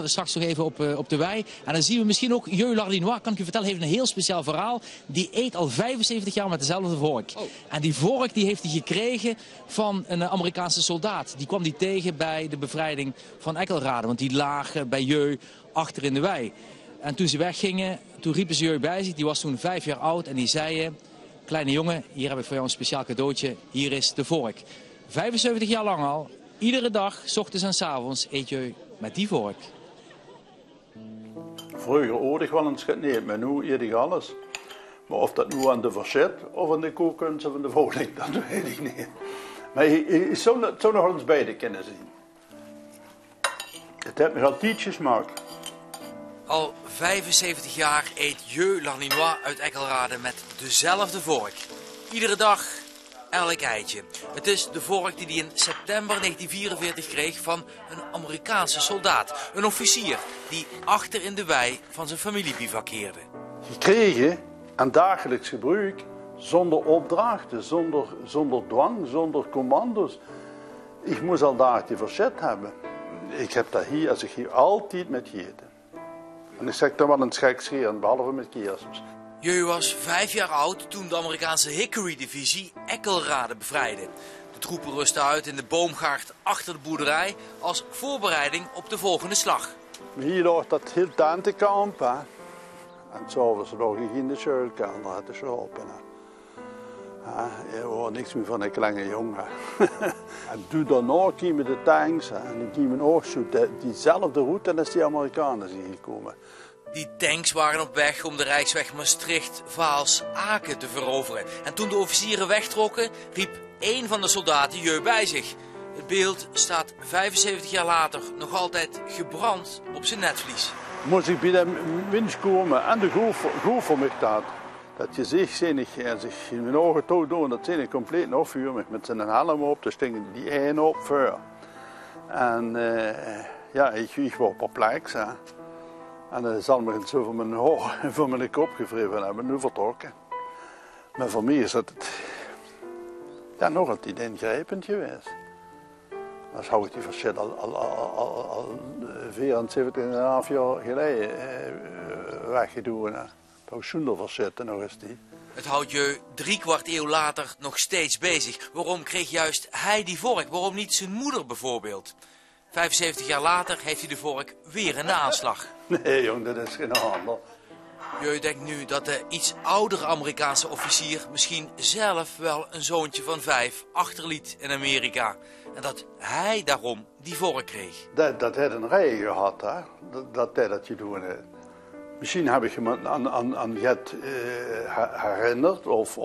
Straks nog even op de wei. En dan zien we misschien ook Jeu Lardinois, kan ik u vertellen, heeft een heel speciaal verhaal. Die eet al 75 jaar met dezelfde vork. Oh. En die vork die heeft hij gekregen van een Amerikaanse soldaat. Die kwam die tegen bij de bevrijding van Eckelrade. Want die lagen bij Jeu achter in de wei. En toen ze weggingen, toen riepen ze Jeu bij zich. Die was toen 5 jaar oud en die zei: kleine jongen, hier heb ik voor jou een speciaal cadeautje. Hier is de vork. 75 jaar lang al, iedere dag, 's ochtends en 's avonds, eet Jeu met die vork. Vroeger oorde ik wel een schut niet, maar nu eet ik alles. Maar of dat nu aan de verzet, of aan de kookkunst, of aan de voeding, dat weet ik niet. Maar ik zou nog wel eens beide kunnen zien. Het heeft me al tietjes gemaakt. Al 75 jaar eet Jeu Lardinois uit Eckelrade met dezelfde vork. Iedere dag, elk eitje. Het is de vork die hij in september 1944 kreeg van een Amerikaanse soldaat. Een officier die achter in de wei van zijn familie bivakkeerde. Gekregen aan dagelijks gebruik, zonder opdrachten, zonder dwang, zonder commando's. Ik moest al dagelijks verzet hebben. Ik heb dat hier, als ik hier altijd met gegeten. En ik zeg dan wel een schrik scheren, behalve met kerstmis. Jeu was 5 jaar oud toen de Amerikaanse Hickory-divisie Eckelrade bevrijdde. De troepen rustten uit in de boomgaard achter de boerderij als voorbereiding op de volgende slag. Hier lag dat heel tentenkamp. Hè. En s'avonds lag ik in de schuilkelder, had de schopen. Je hoort niks meer van een kleine jongen. En toen daarna kwamen de tanks en die kwamen ook zo diezelfde route als die Amerikanen zijn gekomen. Die tanks waren op weg om de Rijksweg Maastricht-Vaals-Aken te veroveren. En toen de officieren wegtrokken, riep één van de soldaten Jeu bij zich. Het beeld staat 75 jaar later nog altijd gebrand op zijn netvlies. Moest ik bij de winst komen en de goal voor mij staat. Dat je zich in mijn ogen toe doen, dat zijn compleet afvuur met zijn helm op, dus sting die één op vuur. En ja, ik was perplex. Hè. En dan zal me zo voor mijn kop gevreven hebben, nu vertrokken. Maar voor mij is dat ja, nog altijd ingrijpend geweest. Dan zou ik die verzet al 74,5 jaar geleden weggedaan. Dat was zonder verzetten nog eens die. Het houdt Jeu 3/4 eeuw later nog steeds bezig. Waarom kreeg juist hij die vork? Waarom niet zijn moeder bijvoorbeeld? 75 jaar later heeft hij de vork weer in de aanslag. Nee jong, dat is geen handel. Jeu denkt nu dat de iets oudere Amerikaanse officier misschien zelf wel een zoontje van 5 achterliet in Amerika. En dat hij daarom die vork kreeg. Dat heeft een rij gehad, hè? Dat je doen heeft. Misschien heb ik hem aan Jet herinnerd of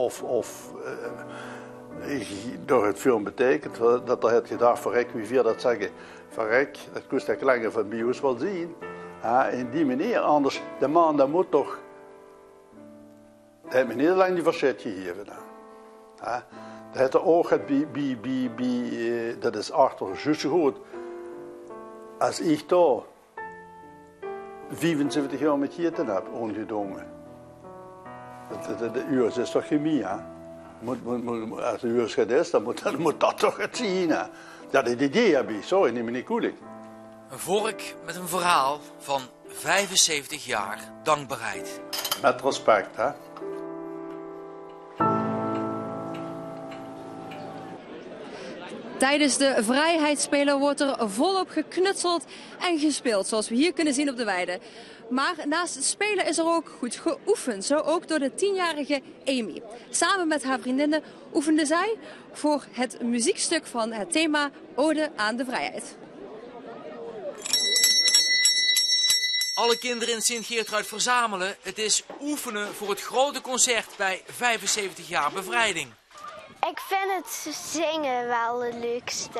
door het film betekent dat er het gedacht verrek, wie vier dat zeggen, verrek, dat kost ik langer van bios wel zien. In die manier, anders, de man dat moet toch, dat heeft me niet lang die verzet gegeven. Dat heeft er ook dat is achter juist zo goed, als ik daar 75 jaar met gegeten heb, ongedwongen. De uur is toch chemie, hè? Als de uur is, dan moet dat toch het zien, hè? Ja, dat idee heb ik, sorry, neem me niet koelijk. Een vork met een verhaal van 75 jaar dankbaarheid. Met respect, hè? Tijdens de Vrijheidsspelen wordt er volop geknutseld en gespeeld, zoals we hier kunnen zien op de weide. Maar naast het spelen is er ook goed geoefend, zo ook door de 10-jarige Amy. Samen met haar vriendinnen oefende zij voor het muziekstuk van het thema Ode aan de Vrijheid. Alle kinderen in Sint-Geertruid verzamelen. Het is oefenen voor het grote concert bij 75 jaar bevrijding. Ik vind het zingen wel het leukste.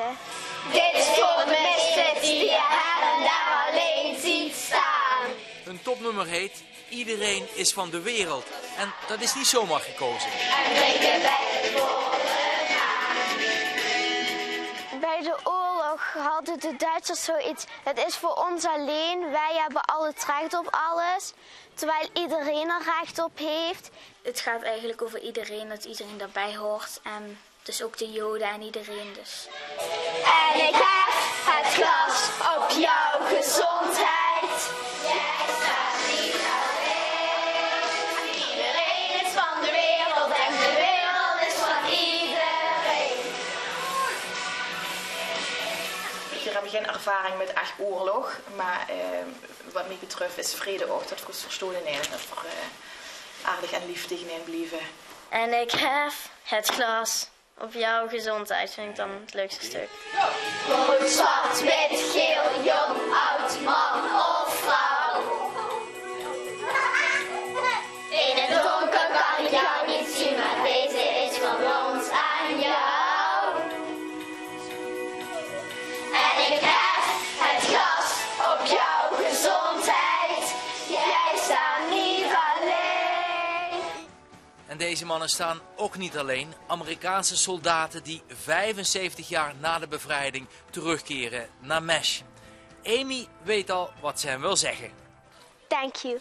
Dit is voor de mensen die je her en daar alleen ziet staan. Hun topnummer heet Iedereen is van de wereld. En dat is niet zomaar gekozen. En drinken bij de volle maan. Bij de oorlog hadden de Duitsers zoiets. Het is voor ons alleen. Wij hebben al het recht op alles. Terwijl iedereen er recht op heeft. Het gaat eigenlijk over iedereen, dat iedereen daarbij hoort. En dus ook de Joden en iedereen dus. En ik heb het glas op jouw gezondheid. ervaring met echt oorlog. Maar wat mij betreft is vrede ook dat we verstolen zijn. Dat we aardig en lief tegenin blijven. En ik hef het glas op jouw gezondheid, vind ik dan het leukste stuk. Rood, zwart, wit, geel, jong, oud, man of vrouw. In het donker kan ik jou niet zien, maar deze is van ons aan jou. En ik heb het glas op jouw gezondheid. Jij staat niet alleen. En deze mannen staan ook niet alleen. Amerikaanse soldaten die 75 jaar na de bevrijding terugkeren naar Mesh. Amy weet al wat ze hem wil zeggen. Thank you.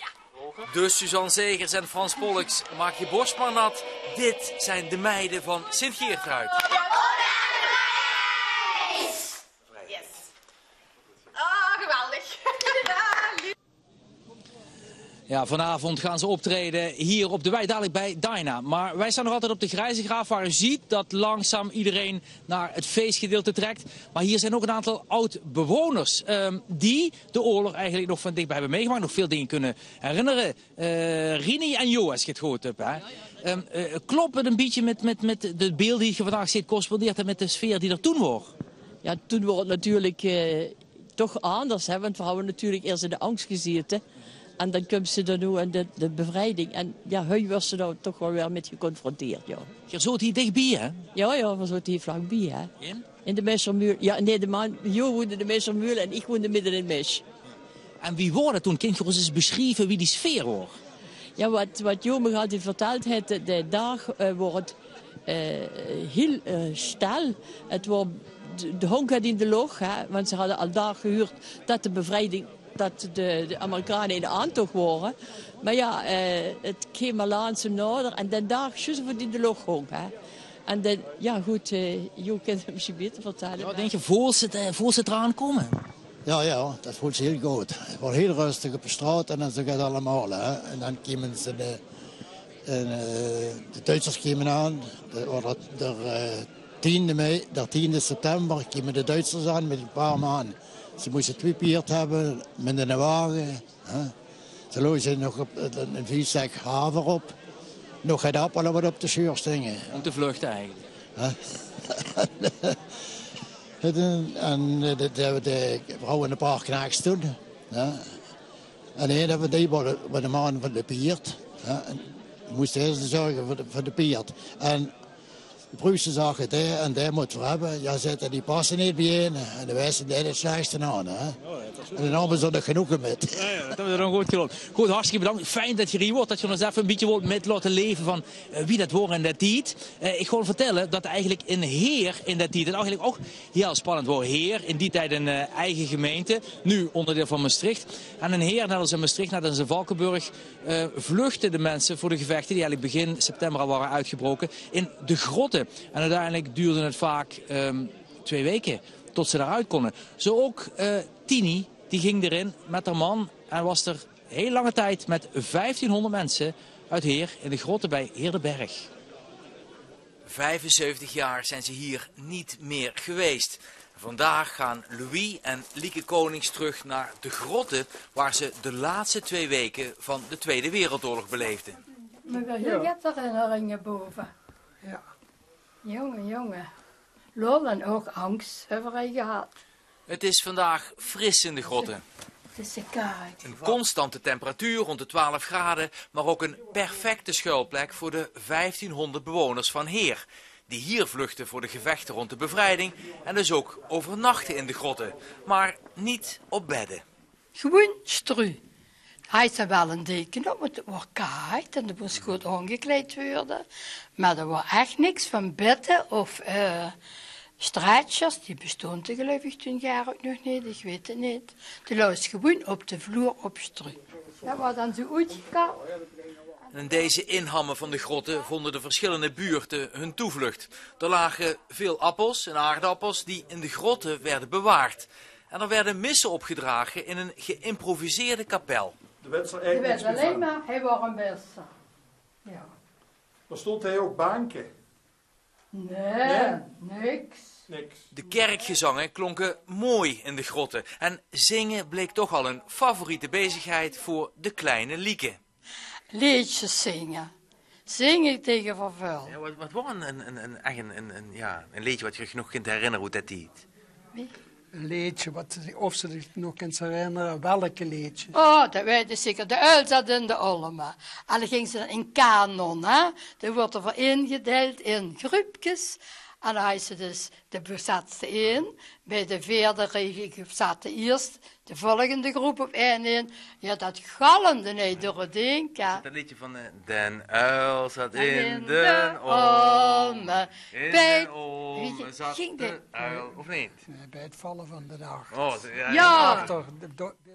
Dus Suzanne Zegers en Frans Polks, maak je borst maar nat. Dit zijn de meiden van Sint-Geertruid. Yes. Ah, geweldig. Ja, vanavond gaan ze optreden hier op de wei, dadelijk bij Dyna. Maar wij staan nog altijd op de Grijze Graaf, waar u ziet dat langzaam iedereen naar het feestgedeelte trekt. Maar hier zijn ook een aantal oud-bewoners die de oorlog eigenlijk nog van dichtbij hebben meegemaakt. Nog veel dingen kunnen herinneren. Rini en Jo, als je het gehoord hebt. Hè? Klopt het een beetje met de beelden die je vandaag ziet, correspondeert het met de sfeer die er toen was? Ja, toen was het natuurlijk toch anders, hè? Want we hebben natuurlijk eerst in de angst gezeten. En dan komt ze er nu aan de bevrijding. En ja, hij was ze daar toch wel weer met geconfronteerd. Ja. Je zat hier dichtbij, hè? Ja, we zaten hier vlakbij, hè? In de Messermuur. Ja, nee, Jo woonde in de Messermuur en ik woonde midden in Mesh. En wie wordt het toen? Kun je ons eens beschrijven wie die sfeer was? Ja, wat Jo me altijd verteld heeft, de dag wordt heel stil. Het wordt de honk in de lucht, hè? Want ze hadden al daar gehuurd dat de bevrijding... dat de Amerikanen in de aantocht waren. Maar ja, het kwam al aan zo nader. En dan daar juist voor die de lucht hong. Hè. En dan, ja goed, Jo kan het misschien beter vertellen. Ja, denk je, voor ze eraan komen? Ja, dat voelt ze heel goed. Het wordt heel rustig op de straat en dan zo gaat het allemaal. Hè. En dan komen ze de Duitsers komen aan. De 10e september komen de Duitsers aan met een paar maanden. Ze moesten 2 piert hebben met een wagen. Hè. Ze lozen nog op een 4 haver op. Nog het appelen wat op de schuur stingen. Om te vluchten eigenlijk. En de vrouwen een paar knaaks toen. Hè. En één hebben die voor de man van de piert. We moesten eerst zorgen voor de piert. En de Pruisen zagen die en die moeten we hebben. Ja, zetten die passen niet bij een. En de wijzen deden het slechtste aan. Hè. En dan hebben ze er genoegen met. Ja, dat hebben we dan goed gelopen. Goed, hartstikke bedankt. Fijn dat je hier wordt. Dat je ons even een beetje wilt met laten leven van wie dat wordt in dat tijd. Ik ga vertellen dat eigenlijk een heer in dat tijd, en eigenlijk ook heel spannend wordt. Heer, in die tijd een eigen gemeente. Nu onderdeel van Maastricht. En een heer, net als in Maastricht, net als in Valkenburg, vluchten de mensen voor de gevechten die eigenlijk begin september al waren uitgebroken in de grotten. En uiteindelijk duurde het vaak 2 weken tot ze daaruit konden. Zo ook Tini, die ging erin met haar man en was er heel lange tijd met 1500 mensen uit Heer in de grotten bij Heerdenberg. 75 jaar zijn ze hier niet meer geweest. Vandaag gaan Louis en Lieke Konings terug naar de grotten waar ze de laatste 2 weken van de Tweede Wereldoorlog beleefden. Maar je hebt herinneringen boven. Ja. Jongen. Lol en ook angst hebben wij gehad. Het is vandaag fris in de grotten. Het is koud. Een constante temperatuur rond de 12 graden, maar ook een perfecte schuilplek voor de 1500 bewoners van Heer. Die hier vluchten voor de gevechten rond de bevrijding en dus ook overnachten in de grotten. Maar niet op bedden. Gewoon stru. Hij is wel een deken op, het wordt koud en er moest goed aangekleed worden. Maar er was echt niks van bedden of stretchers. Die bestonden geloof ik toen jaar ook nog niet, ik weet het niet. Die lag gewoon op de vloer op stru. Dat was dan zo uitgekomen. In deze inhammen van de grotten vonden de verschillende buurten hun toevlucht. Er lagen veel appels en aardappels die in de grotten werden bewaard. En er werden missen opgedragen in een geïmproviseerde kapel. De werd alleen maar, hij was een beste. Ja. Er stond hij ook banken? Nee, niks. De kerkgezangen klonken mooi in de grotten. En zingen bleek toch al een favoriete bezigheid voor de kleine Lieke. Liedjes zingen. Zingen tegen vervuil. Ja, wat was een liedje wat je nog kunt herinneren hoe dat deed? Een liedje, of ze zich nog kunt herinneren, welke liedje? Oh, dat weet ik zeker. De uil zat in de olmen. En dan ging ze in kanon, hè. Dan wordt er voor ingedeeld in groepjes. En dan had ze dus, de zat ze in. Bij de vierde regel zat eerst de volgende groep op één in. Ja, dat galmde niet door het denken. Dat liedje van Den uil zat in de olmen. In de olmen zat de uil, of niet? Nee, bij het vallen van de dag. Oh, ja.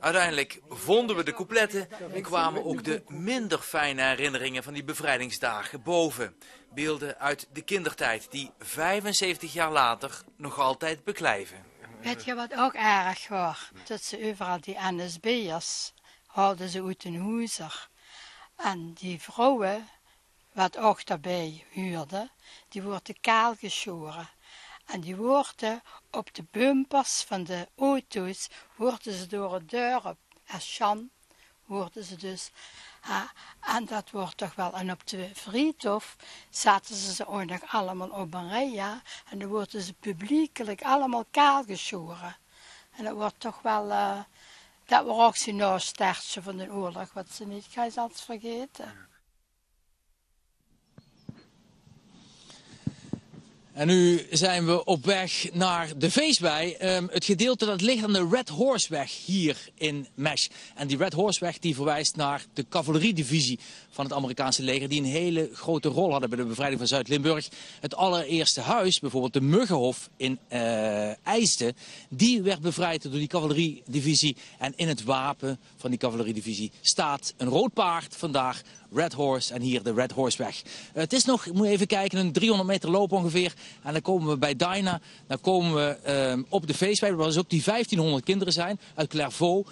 Uiteindelijk vonden we de coupletten en kwamen ook de minder fijne herinneringen van die bevrijdingsdagen boven. Beelden uit de kindertijd die 75 jaar later nog altijd beklijven. Weet je wat ook erg was? Dat ze overal die NSB'ers hadden ze uit een huizer. En die vrouwen, wat ook daarbij huurden, die worden kaal geschoren. En die worden op de bumpers van de auto's, worden ze door het deur op Eschan, worden ze dus. En dat wordt toch wel. En op de friedhof zaten ze ook nog allemaal op een rij. Ja? En dan worden ze publiekelijk allemaal kaal geschoren. En dat wordt toch wel. Dat was ook zo'n nastartje van de oorlog, wat ze niet gaan zelfs vergeten. En nu zijn we op weg naar de feestbij. Het gedeelte dat ligt aan de Red Horseweg hier in Mesch. En die Red Horseweg die verwijst naar de cavalerie-divisie van het Amerikaanse leger. Die een hele grote rol hadden bij de bevrijding van Zuid-Limburg. Het allereerste huis, bijvoorbeeld de Muggenhof in IJsden. Die werd bevrijd door die cavalerie-divisie. En in het wapen van die cavalerie-divisie staat een rood paard. Vandaag Red Horse en hier de Red Horseweg. Het is nog, moet je even kijken, een 300 meter loop ongeveer. En dan komen we bij Dyna. Dan komen we op de feestbij, waar dus ook die 1500 kinderen zijn. Uit Clairvaux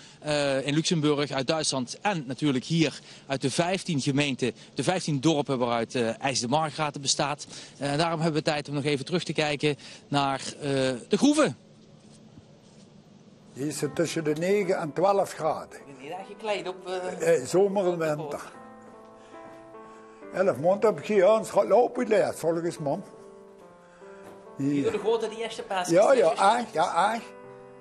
in Luxemburg, uit Duitsland. En natuurlijk hier uit de 15 gemeenten, de 15 dorpen waaruit IJsden-Margraten bestaat. Daarom hebben we tijd om nog even terug te kijken naar de groeven. Die is tussen de 9 en 12 graden. Niet echt gekleed op... Zomer en winter. 11 maanden heb ik hier aan het lopen geleerd, volgens man. Hier de grote die eerste paas. Ja, echt.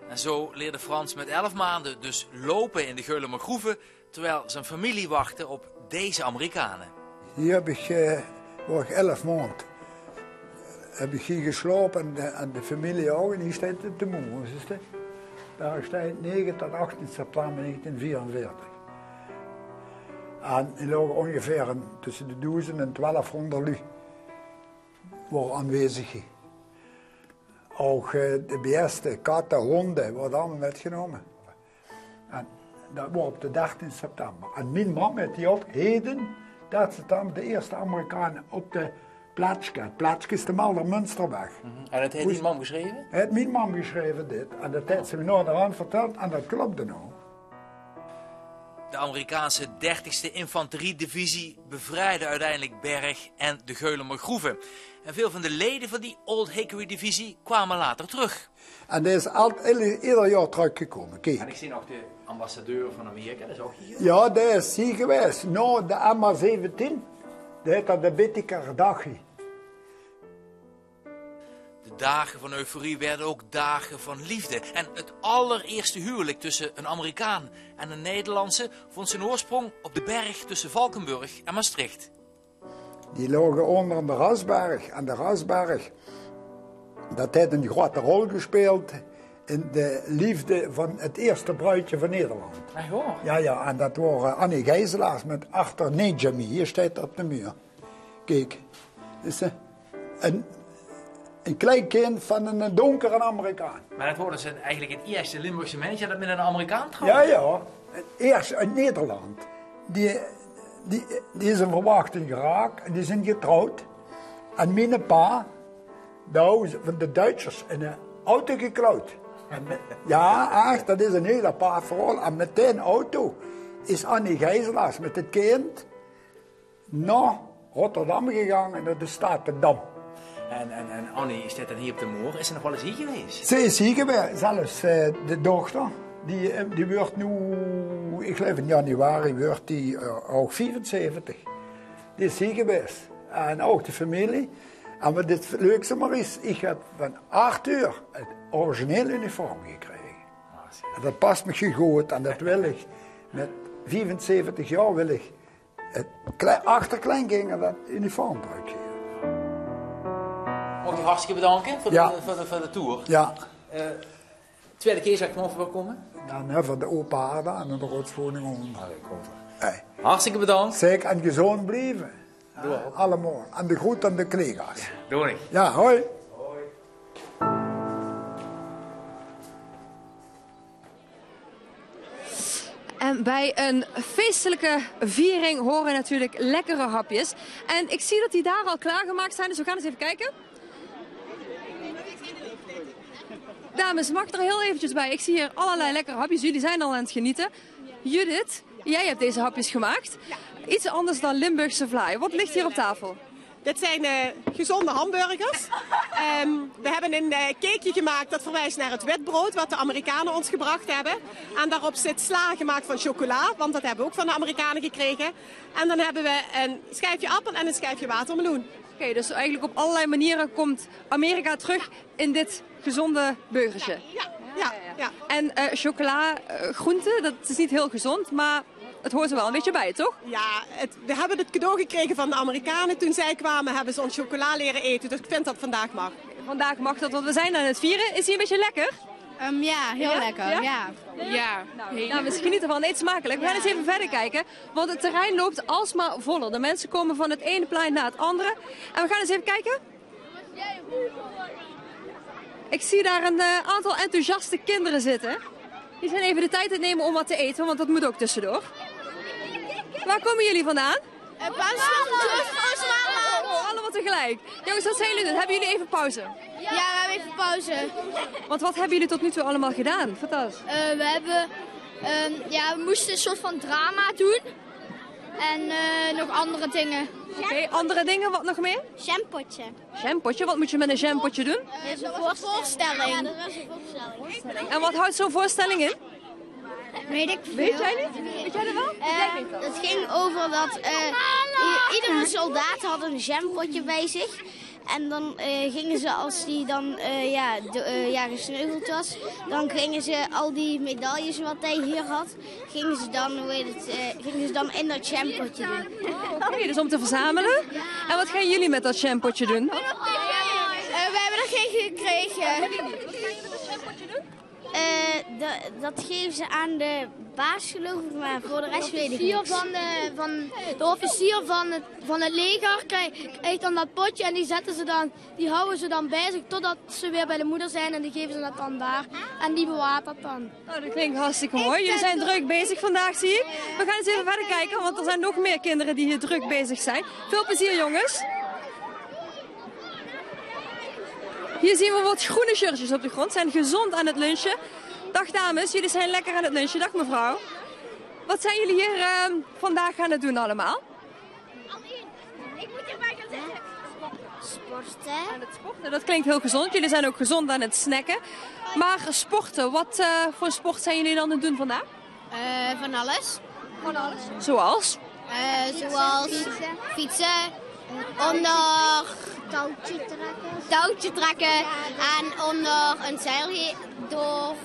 En zo leerde Frans met 11 maanden dus lopen in de Geulemer groeven, terwijl zijn familie wachtte op deze Amerikanen. Hier heb ik, waar ik 11 maanden, heb ik hier geslapen en de familie ook, en hier staat het te moe. Daar staat 9 tot 18 september 1944. En er lagen ongeveer tussen de 1000 en 1200 lui waren aanwezig. Ook de beesten, katten, honden worden allemaal metgenomen. En dat was op de 13 september. En mijn man met die op heden, dat ze dan de eerste Amerikanen op de Platske. Het Platske is de Malder Münsterweg. En dat heeft die man geschreven? Het heeft mijn man geschreven dit. En dat heeft ze me nou eraan verteld en dat klopte nou. De Amerikaanse 30e Infanteriedivisie bevrijdde uiteindelijk Berg en de Geulemer groeven. En veel van de leden van die Old Hickory divisie kwamen later terug. En die is ieder jaar teruggekomen. Kijk. En ik zie nog de ambassadeur van Amerika, dat is ook hier. Ja, die is hier geweest. Nou, de MH17, die heet dat de Bittiker Dagie. De dagen van euforie werden ook dagen van liefde. En het allereerste huwelijk tussen een Amerikaan en een Nederlandse vond zijn oorsprong op de berg tussen Valkenburg en Maastricht. Die lagen onder de Rasberg. En de Rasberg, dat heeft een grote rol gespeeld in de liefde van het eerste bruidje van Nederland. Ja, en dat waren Annie Gijzelaars met achter Nejami. Hier staat op de muur. Kijk, is een klein kind van een donkere Amerikaan. Maar dat wordt dus eigenlijk het eerste Limburgse mannetje dat met een Amerikaan trouwt? Ja, het eerste uit Nederland. Die is een verwachting geraakt en die zijn getrouwd. En mijn pa, van de Duitsers, in een auto geklauwd. Ja, echt, dat is een heel apart verhaal. En met die auto is Annie Gijzelaars met het kind naar Rotterdam gegaan en naar de Statendam. En Annie staat dan hier op de moor. Is ze nog wel eens hier geweest? Ze is hier geweest. Zelfs de dochter. Die wordt nu, ik geloof in januari, wordt die ook 74. Die is hier geweest. En ook de familie. En wat het leukste maar is, ik heb van Arthur het originele uniform gekregen. En dat past me goed en dat wil ik. Met 75 jaar wil ik het achterkleinkinderen dat uniform teruggeven. Mag ik hartstikke bedanken voor de tour. Ja. Tweede keer zeg ik maar voorkomen. Dan voor de open aarde en de rotswoning om. Hey. Hartstikke bedankt. Zeker en gezond blijven. Allemaal. En de groet aan de collega's. Doe ik. Ja, hoi. En bij een feestelijke viering horen natuurlijk lekkere hapjes. En ik zie dat die daar al klaargemaakt zijn, dus we gaan eens even kijken. Dames, mag ik er heel eventjes bij? Ik zie hier allerlei lekkere hapjes. Jullie zijn al aan het genieten. Judith, jij hebt deze hapjes gemaakt. Iets anders dan Limburgse vlaai. Wat ligt hier op tafel? Dit zijn gezonde hamburgers. We hebben een cakeje gemaakt dat verwijst naar het witbrood wat de Amerikanen ons gebracht hebben. En daarop zit sla gemaakt van chocola, want dat hebben we ook van de Amerikanen gekregen. En dan hebben we een schijfje appel en een schijfje watermeloen. Oké, dus eigenlijk op allerlei manieren komt Amerika terug in dit gezonde burgertje. Ja. En chocola, groente, dat is niet heel gezond, maar het hoort er wel een beetje bij, toch? Ja, we hebben het cadeau gekregen van de Amerikanen. Toen zij kwamen hebben ze ons chocola leren eten, dus ik vind dat vandaag mag. Vandaag mag dat, want we zijn aan het vieren. Is hij een beetje lekker? Ja, heel lekker. Ja. Nou, we genieten ervan. Eet smakelijk. We gaan eens even verder kijken, want het terrein loopt alsmaar voller. De mensen komen van het ene plein naar het andere. En we gaan eens even kijken. Ik zie daar een aantal enthousiaste kinderen zitten. Die zijn even de tijd te nemen om wat te eten, want dat moet ook tussendoor. Waar komen jullie vandaan? Allemaal tegelijk. Jongens, wat zijn jullie doen? Hebben jullie even pauze? Ja, we hebben even pauze. Want wat hebben jullie tot nu toe allemaal gedaan? Vertel eens. We moesten een soort van drama doen. En nog andere dingen. Oké, andere dingen, wat nog meer? Jampotje. Jampotje, wat moet je met een jampotje doen? Dat is een voorstelling. Ja, dat was een voorstelling. En wat houdt zo'n voorstelling in? Weet ik veel. Weet jij niet? Weet jij dat wel? Het ging over dat iedere soldaat had een jampotje bij zich. En dan gingen ze, als die dan gesneuveld was, dan gingen ze al die medailles wat hij hier had, gingen ze dan in dat jampotje doen. Oké, dus om te verzamelen. En wat gaan jullie met dat jampotje doen? We hebben er geen gekregen. Wat ga je met dat jampotje doen? Dat geven ze aan de baas, geloof ik, maar voor de rest weet ik niet. De officier van het leger krijgt dan dat potje en die houden ze dan bij zich totdat ze weer bij de moeder zijn en die geven ze dat dan daar en die bewaart dat dan. Nou, dat klinkt hartstikke mooi. Jullie zijn druk bezig vandaag, zie ik. We gaan eens even verder kijken, want er zijn nog meer kinderen die hier druk bezig zijn. Veel plezier, jongens. Hier zien we wat groene shirtjes op de grond. Zijn gezond aan het lunchen. Dag dames, jullie zijn lekker aan het lunchen. Dag mevrouw. Wat zijn jullie hier vandaag aan het doen allemaal? Ik moet erbij gaan zitten. Sporten. Aan het sporten, dat klinkt heel gezond. Jullie zijn ook gezond aan het snacken. Maar sporten, wat voor sport zijn jullie dan aan het doen vandaag? Van alles. Van alles? Zoals? Zoals fietsen. Onder touwtje trekken en onder een zeil door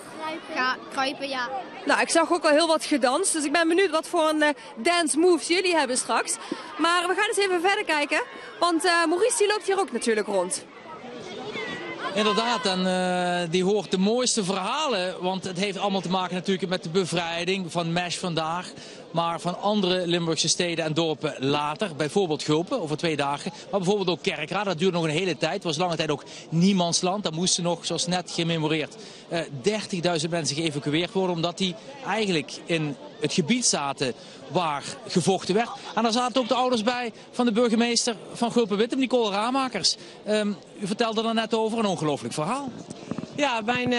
kruipen, ja. Nou, ik zag ook al heel wat gedanst, dus ik ben benieuwd wat voor een dance moves jullie hebben straks. Maar we gaan eens even verder kijken, want Maurice die loopt hier ook natuurlijk rond. Inderdaad, en die hoort de mooiste verhalen, want het heeft allemaal te maken natuurlijk met de bevrijding van Mesch vandaag. Maar van andere Limburgse steden en dorpen later, bijvoorbeeld Gulpen over 2 dagen. Maar bijvoorbeeld ook Kerkrade, dat duurde nog een hele tijd. Het was lange tijd ook niemandsland. Daar moesten nog, zoals net gememoreerd, 30.000 mensen geëvacueerd worden. Omdat die eigenlijk in het gebied zaten waar gevochten werd. En daar zaten ook de ouders bij van de burgemeester van Gulpen-Wittem, Nicole Ramakers. U vertelde er net over, een ongelooflijk verhaal. Ja, mijn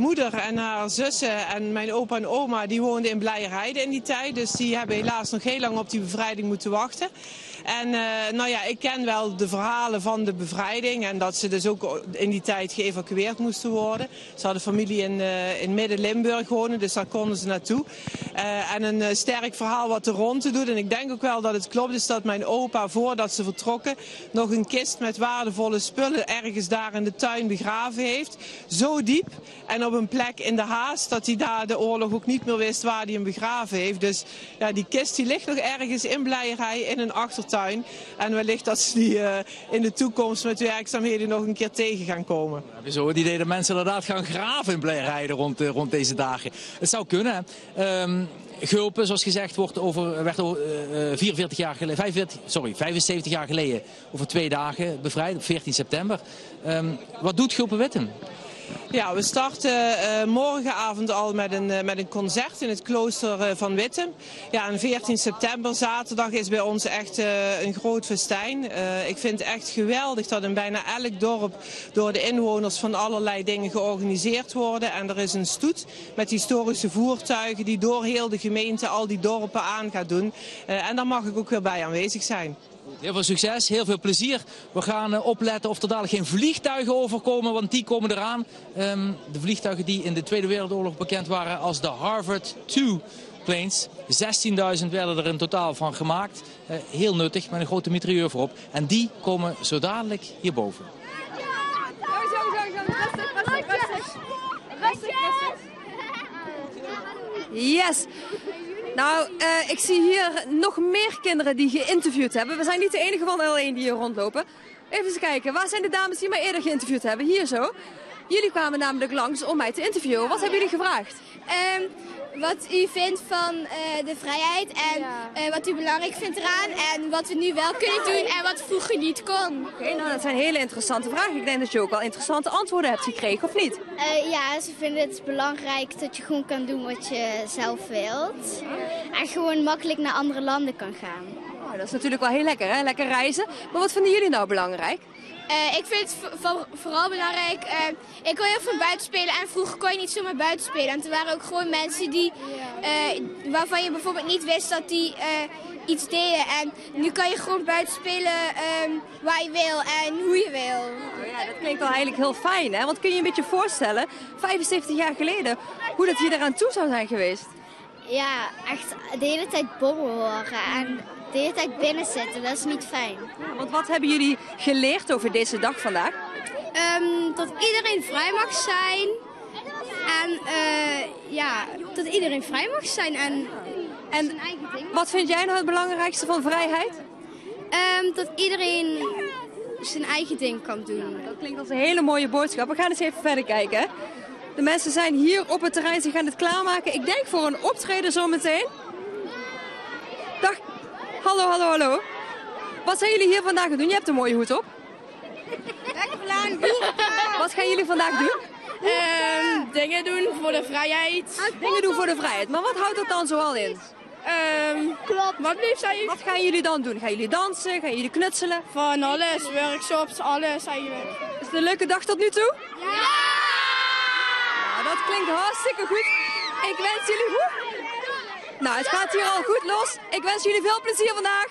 moeder en haar zussen en mijn opa en oma die woonden in Blijerheide in die tijd. Dus die hebben helaas nog heel lang op die bevrijding moeten wachten. En nou ja, ik ken wel de verhalen van de bevrijding en dat ze dus ook in die tijd geëvacueerd moesten worden. Ze hadden familie in Midden-Limburg wonen, dus daar konden ze naartoe. En een sterk verhaal wat er rond te doet. En ik denk ook wel dat het klopt is dat mijn opa, voordat ze vertrokken, nog een kist met waardevolle spullen ergens daar in de tuin begraven heeft. Zo diep en op een plek in de Haast dat hij daar de oorlog ook niet meer wist waar hij hem begraven heeft. Dus ja, die kist die ligt nog ergens in Blijerij in een achtertuin. En wellicht dat ze die in de toekomst met werkzaamheden nog een keer tegen gaan komen. Ja, zo het idee dat mensen inderdaad gaan graven in Blijerij rond deze dagen. Het zou kunnen. Gulpen, zoals gezegd, werd 75 jaar geleden over 2 dagen bevrijd, op 14 september. Wat doet Gulpen-Wittem? Ja, we starten morgenavond al met een concert in het klooster van Wittem. Ja, en 14 september, zaterdag, is bij ons echt een groot festijn. Ik vind het echt geweldig dat in bijna elk dorp door de inwoners van allerlei dingen georganiseerd worden. En er is een stoet met historische voertuigen die door heel de gemeente al die dorpen aan gaat doen. En daar mag ik ook weer bij aanwezig zijn. Heel veel succes, heel veel plezier. We gaan opletten of er dadelijk geen vliegtuigen overkomen, want die komen eraan. De vliegtuigen die in de Tweede Wereldoorlog bekend waren als de Harvard II planes. 16.000 werden er in totaal van gemaakt. Heel nuttig, met een grote mitrailleur voorop. En die komen zo dadelijk hierboven. Yes! Nou, ik zie hier nog meer kinderen die geïnterviewd hebben. We zijn niet de enige van L1 die hier rondlopen. Even eens kijken, waar zijn de dames die mij eerder geïnterviewd hebben? Hier zo. Jullie kwamen namelijk langs om mij te interviewen. Wat hebben jullie gevraagd? Wat u vindt van de vrijheid en wat u belangrijk vindt eraan. En wat we nu wel kunnen doen en wat vroeger niet kon. Oké, nou dat zijn hele interessante vragen. Ik denk dat je ook wel interessante antwoorden hebt gekregen, of niet? Ja, ze vinden het belangrijk dat je gewoon kan doen wat je zelf wilt. En gewoon makkelijk naar andere landen kan gaan. Oh, dat is natuurlijk wel heel lekker, hè? Lekker reizen. Maar wat vinden jullie nou belangrijk? Ik vind het vooral belangrijk. Ik wil heel veel buiten spelen en vroeger kon je niet zomaar buiten spelen. En er waren ook gewoon mensen die, waarvan je bijvoorbeeld niet wist dat die iets deden. En nu kan je gewoon buiten spelen waar je wil en hoe je wil. Oh ja, dat klinkt wel eigenlijk heel fijn, hè? Want kun je een beetje voorstellen, 75 jaar geleden, hoe dat hier eraan toe zou zijn geweest? Ja, echt de hele tijd bommen horen en de hele tijd binnen zitten, dat is niet fijn. Ja, want wat hebben jullie geleerd over deze dag vandaag? Dat iedereen vrij mag zijn. En ja, dat iedereen vrij mag zijn en zijn eigen ding. Wat vind jij nou het belangrijkste van vrijheid? Dat iedereen zijn eigen ding kan doen. Dat klinkt als een hele mooie boodschap. We gaan eens even verder kijken. Hè? De mensen zijn hier op het terrein, ze gaan het klaarmaken. Ik denk voor een optreden zometeen. Dag. Hallo, hallo, hallo. Wat zijn jullie hier vandaag doen? Je hebt een mooie hoed op. Wat gaan jullie vandaag doen? Dingen doen voor de vrijheid. Dingen doen voor de vrijheid. Maar wat houdt dat dan zoal in? Klopt. Wat lief zei je? Wat gaan jullie dan doen? Gaan jullie dansen? Gaan jullie knutselen? Van alles. Workshops, alles eigenlijk. Is het een leuke dag tot nu toe? Ja! Dat klinkt hartstikke goed. Ik wens jullie goed. Nou, het gaat hier al goed los. Ik wens jullie veel plezier vandaag.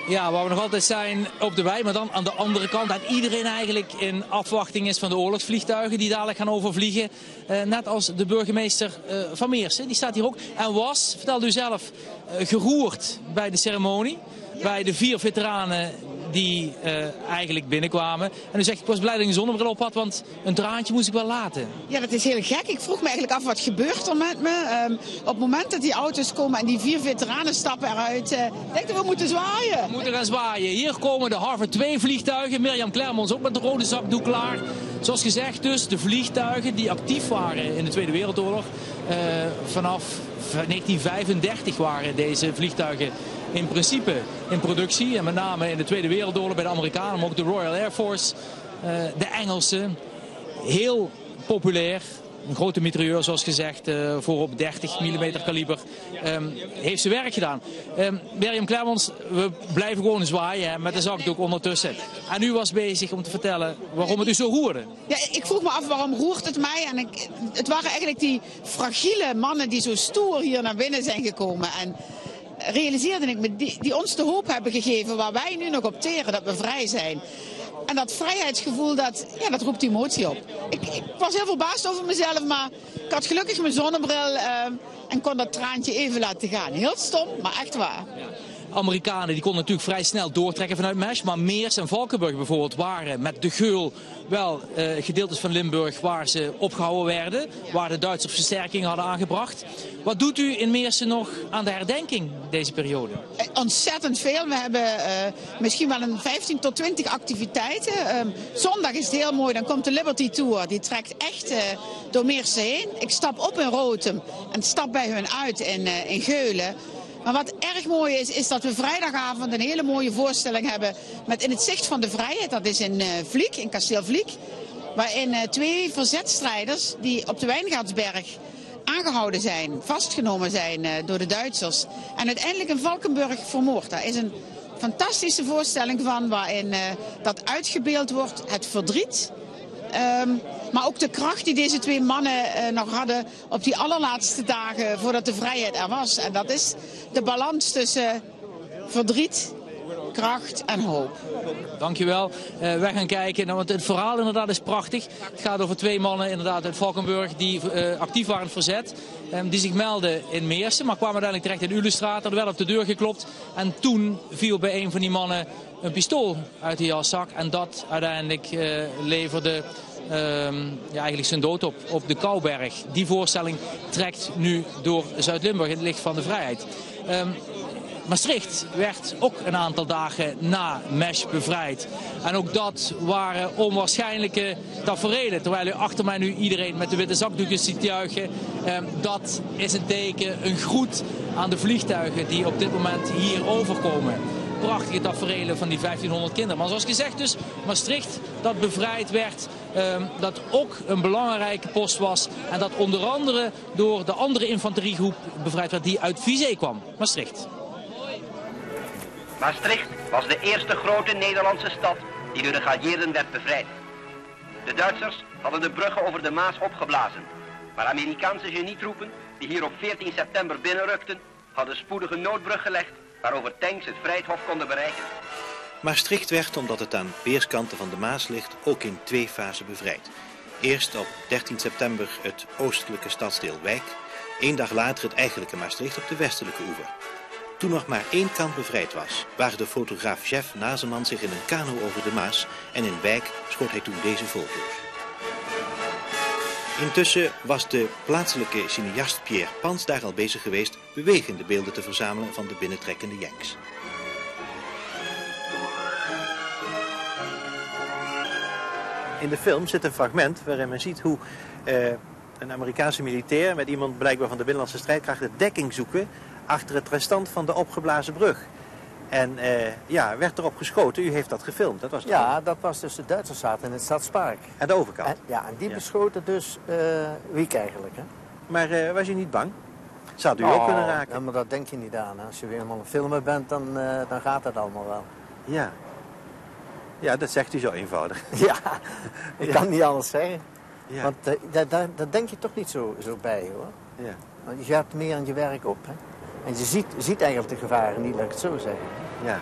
Ja, waar we nog altijd zijn op de wei, maar dan aan de andere kant. En iedereen eigenlijk in afwachting is van de oorlogsvliegtuigen die dadelijk gaan overvliegen. Net als de burgemeester van Meersen, die staat hier ook. En was, vertelde u zelf, geroerd bij de ceremonie. Bij de 4 veteranen die eigenlijk binnenkwamen. En u zegt, ik was blij dat ik een zonnebril op had, want een traantje moest ik wel laten. Ja, dat is heel gek. Ik vroeg me eigenlijk af, wat gebeurt er met me? Op het moment dat die auto's komen en die 4 veteranen stappen eruit, denk ik, we moeten zwaaien. We moeten gaan zwaaien. Hier komen de Harvard II vliegtuigen. Mirjam Clermont ook met de rode zakdoek klaar. Zoals gezegd dus, de vliegtuigen die actief waren in de Tweede Wereldoorlog. Vanaf 1935 waren deze vliegtuigen in principe in productie. En met name in de Tweede Wereldoorlog bij de Amerikanen, maar ook de Royal Air Force. De Engelsen. Heel populair. een grote mitrailleur zoals gezegd, voor op 30 mm kaliber, heeft zijn werk gedaan. Mirjam Clermons, we blijven gewoon zwaaien hè, met de zakdoek ondertussen. En u was bezig om te vertellen waarom het u zo roerde. Ja, ik vroeg me af waarom roert het mij. En het waren eigenlijk die fragiele mannen die zo stoer hier naar binnen zijn gekomen. En realiseerde ik me, die ons de hoop hebben gegeven waar wij nu nog op teren, dat we vrij zijn. En dat vrijheidsgevoel, dat roept emotie op. Ik was heel verbaasd over mezelf, maar ik had gelukkig mijn zonnebril en kon dat traantje even laten gaan. Heel stom, maar echt waar. Amerikanen die konden natuurlijk vrij snel doortrekken vanuit Mesch, maar Meers en Valkenburg bijvoorbeeld waren met de Geul wel gedeeltes van Limburg waar ze opgehouden werden, waar de Duitsers versterking hadden aangebracht. Wat doet u in Meersen nog aan de herdenking deze periode? Ontzettend veel. We hebben misschien wel een 15 tot 20 activiteiten. Zondag is het heel mooi, dan komt de Liberty Tour. Die trekt echt door Meersen heen. Ik stap op in Rotem en stap bij hun uit in Geulen. Maar wat erg mooi is dat we vrijdagavond een hele mooie voorstelling hebben met In het zicht van de vrijheid. Dat is in Vliek, in kasteel Vliek. Waarin 2 verzetstrijders die op de Wijngaardsberg aangehouden zijn, vastgenomen zijn door de Duitsers. En uiteindelijk in Valkenburg vermoord. Daar is een fantastische voorstelling van waarin dat uitgebeeld wordt, het verdriet. Maar ook de kracht die deze 2 mannen nog hadden op die allerlaatste dagen voordat de vrijheid er was. En dat is de balans tussen verdriet, kracht en hoop. Dankjewel. Wij gaan kijken, want het verhaal inderdaad is prachtig. Het gaat over 2 mannen inderdaad uit Valkenburg die actief waren in het verzet. Die zich melden in Meersen, maar kwamen uiteindelijk terecht in Ulestraat. Hadden wel op de deur geklopt. En toen viel bij een van die mannen een pistool uit de jaszak. En dat uiteindelijk leverde eigenlijk zijn dood op de Kouberg. Die voorstelling trekt nu door Zuid-Limburg in het licht van de vrijheid. Maastricht werd ook een aantal dagen na Mesch bevrijd. En ook dat waren onwaarschijnlijke taferelen. Terwijl u achter mij nu iedereen met de witte zakdoekjes ziet juichen. Dat is een teken, een groet aan de vliegtuigen die op dit moment hier overkomen. Prachtige taferelen van die 1500 kinderen. Maar zoals gezegd dus, Maastricht dat bevrijd werd, dat ook een belangrijke post was. En dat onder andere door de andere infanteriegroep bevrijd werd die uit Visé kwam. Maastricht. Maastricht was de eerste grote Nederlandse stad die door de geallieerden werd bevrijd. De Duitsers hadden de bruggen over de Maas opgeblazen. Maar Amerikaanse genietroepen die hier op 14 september binnenrukten, hadden spoedig een noodbrug gelegd waarover tanks het Vrijthof konden bereiken. Maastricht werd, omdat het aan weerskanten van de Maas ligt, ook in 2 fasen bevrijd. Eerst op 13 september het oostelijke stadsdeel Wijk. 1 dag later het eigenlijke Maastricht op de westelijke oever. Toen nog maar 1 kant bevrijd was, waagde de fotograaf Jeff Nazeman zich in een kano over de Maas en in Wijk schoot hij toen deze foto's. Intussen was de plaatselijke cineast Pierre Pans daar al bezig geweest bewegende beelden te verzamelen van de binnentrekkende Yanks. In de film zit een fragment waarin men ziet hoe een Amerikaanse militair met iemand blijkbaar van de binnenlandse strijdkrachten dekking zoeken achter het restant van de opgeblazen brug. En werd erop geschoten. U heeft dat gefilmd. Dat was dat was dus de Duitsers zaten in het Stadspark. Aan de overkant? En die beschoten dus Wiek eigenlijk. Hè? Maar was u niet bang? Zou u ook kunnen raken? Ja, maar dat denk je niet aan. Hè? Als je weer helemaal een filmer bent, dan gaat dat allemaal wel. Ja. Ja, dat zegt u zo eenvoudig. Ja, ik kan niet anders zeggen. Ja. Want daar denk je toch niet zo bij, hoor. Ja. Want je gaat meer aan je werk op, hè. En je ziet eigenlijk de gevaren niet, laat ik het zo zeggen. Ja.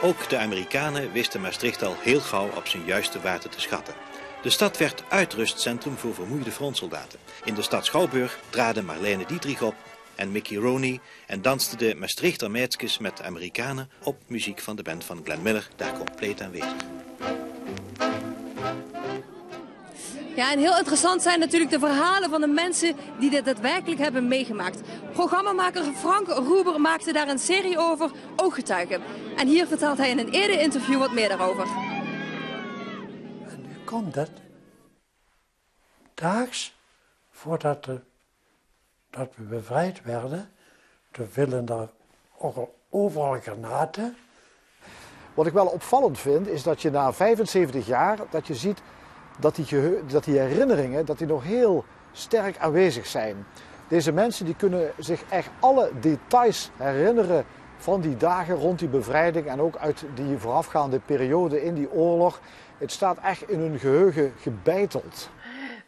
Ook de Amerikanen wisten Maastricht al heel gauw op zijn juiste waarde te schatten. De stad werd uitrustcentrum voor vermoeide frontsoldaten. In de stad Schouwburg traden Marlene Dietrich op en Mickey Roney en dansten de Maastrichter meisjes met de Amerikanen op muziek van de band van Glenn Miller daar compleet aanwezig. Ja, en heel interessant zijn natuurlijk de verhalen van de mensen die dit daadwerkelijk hebben meegemaakt. Programmamaker Frank Roeber maakte daar een serie over, Ooggetuigen. En hier vertelt hij in een eerder interview wat meer daarover. En nu komt het daags voordat dat we bevrijd werden. Toen vielen er ook al overal granaten. Wat ik wel opvallend vind, is dat je na 75 jaar, dat je ziet dat die herinneringen, dat die nog heel sterk aanwezig zijn. Deze mensen die kunnen zich echt alle details herinneren van die dagen rond die bevrijding en ook uit die voorafgaande periode in die oorlog. Het staat echt in hun geheugen gebeiteld.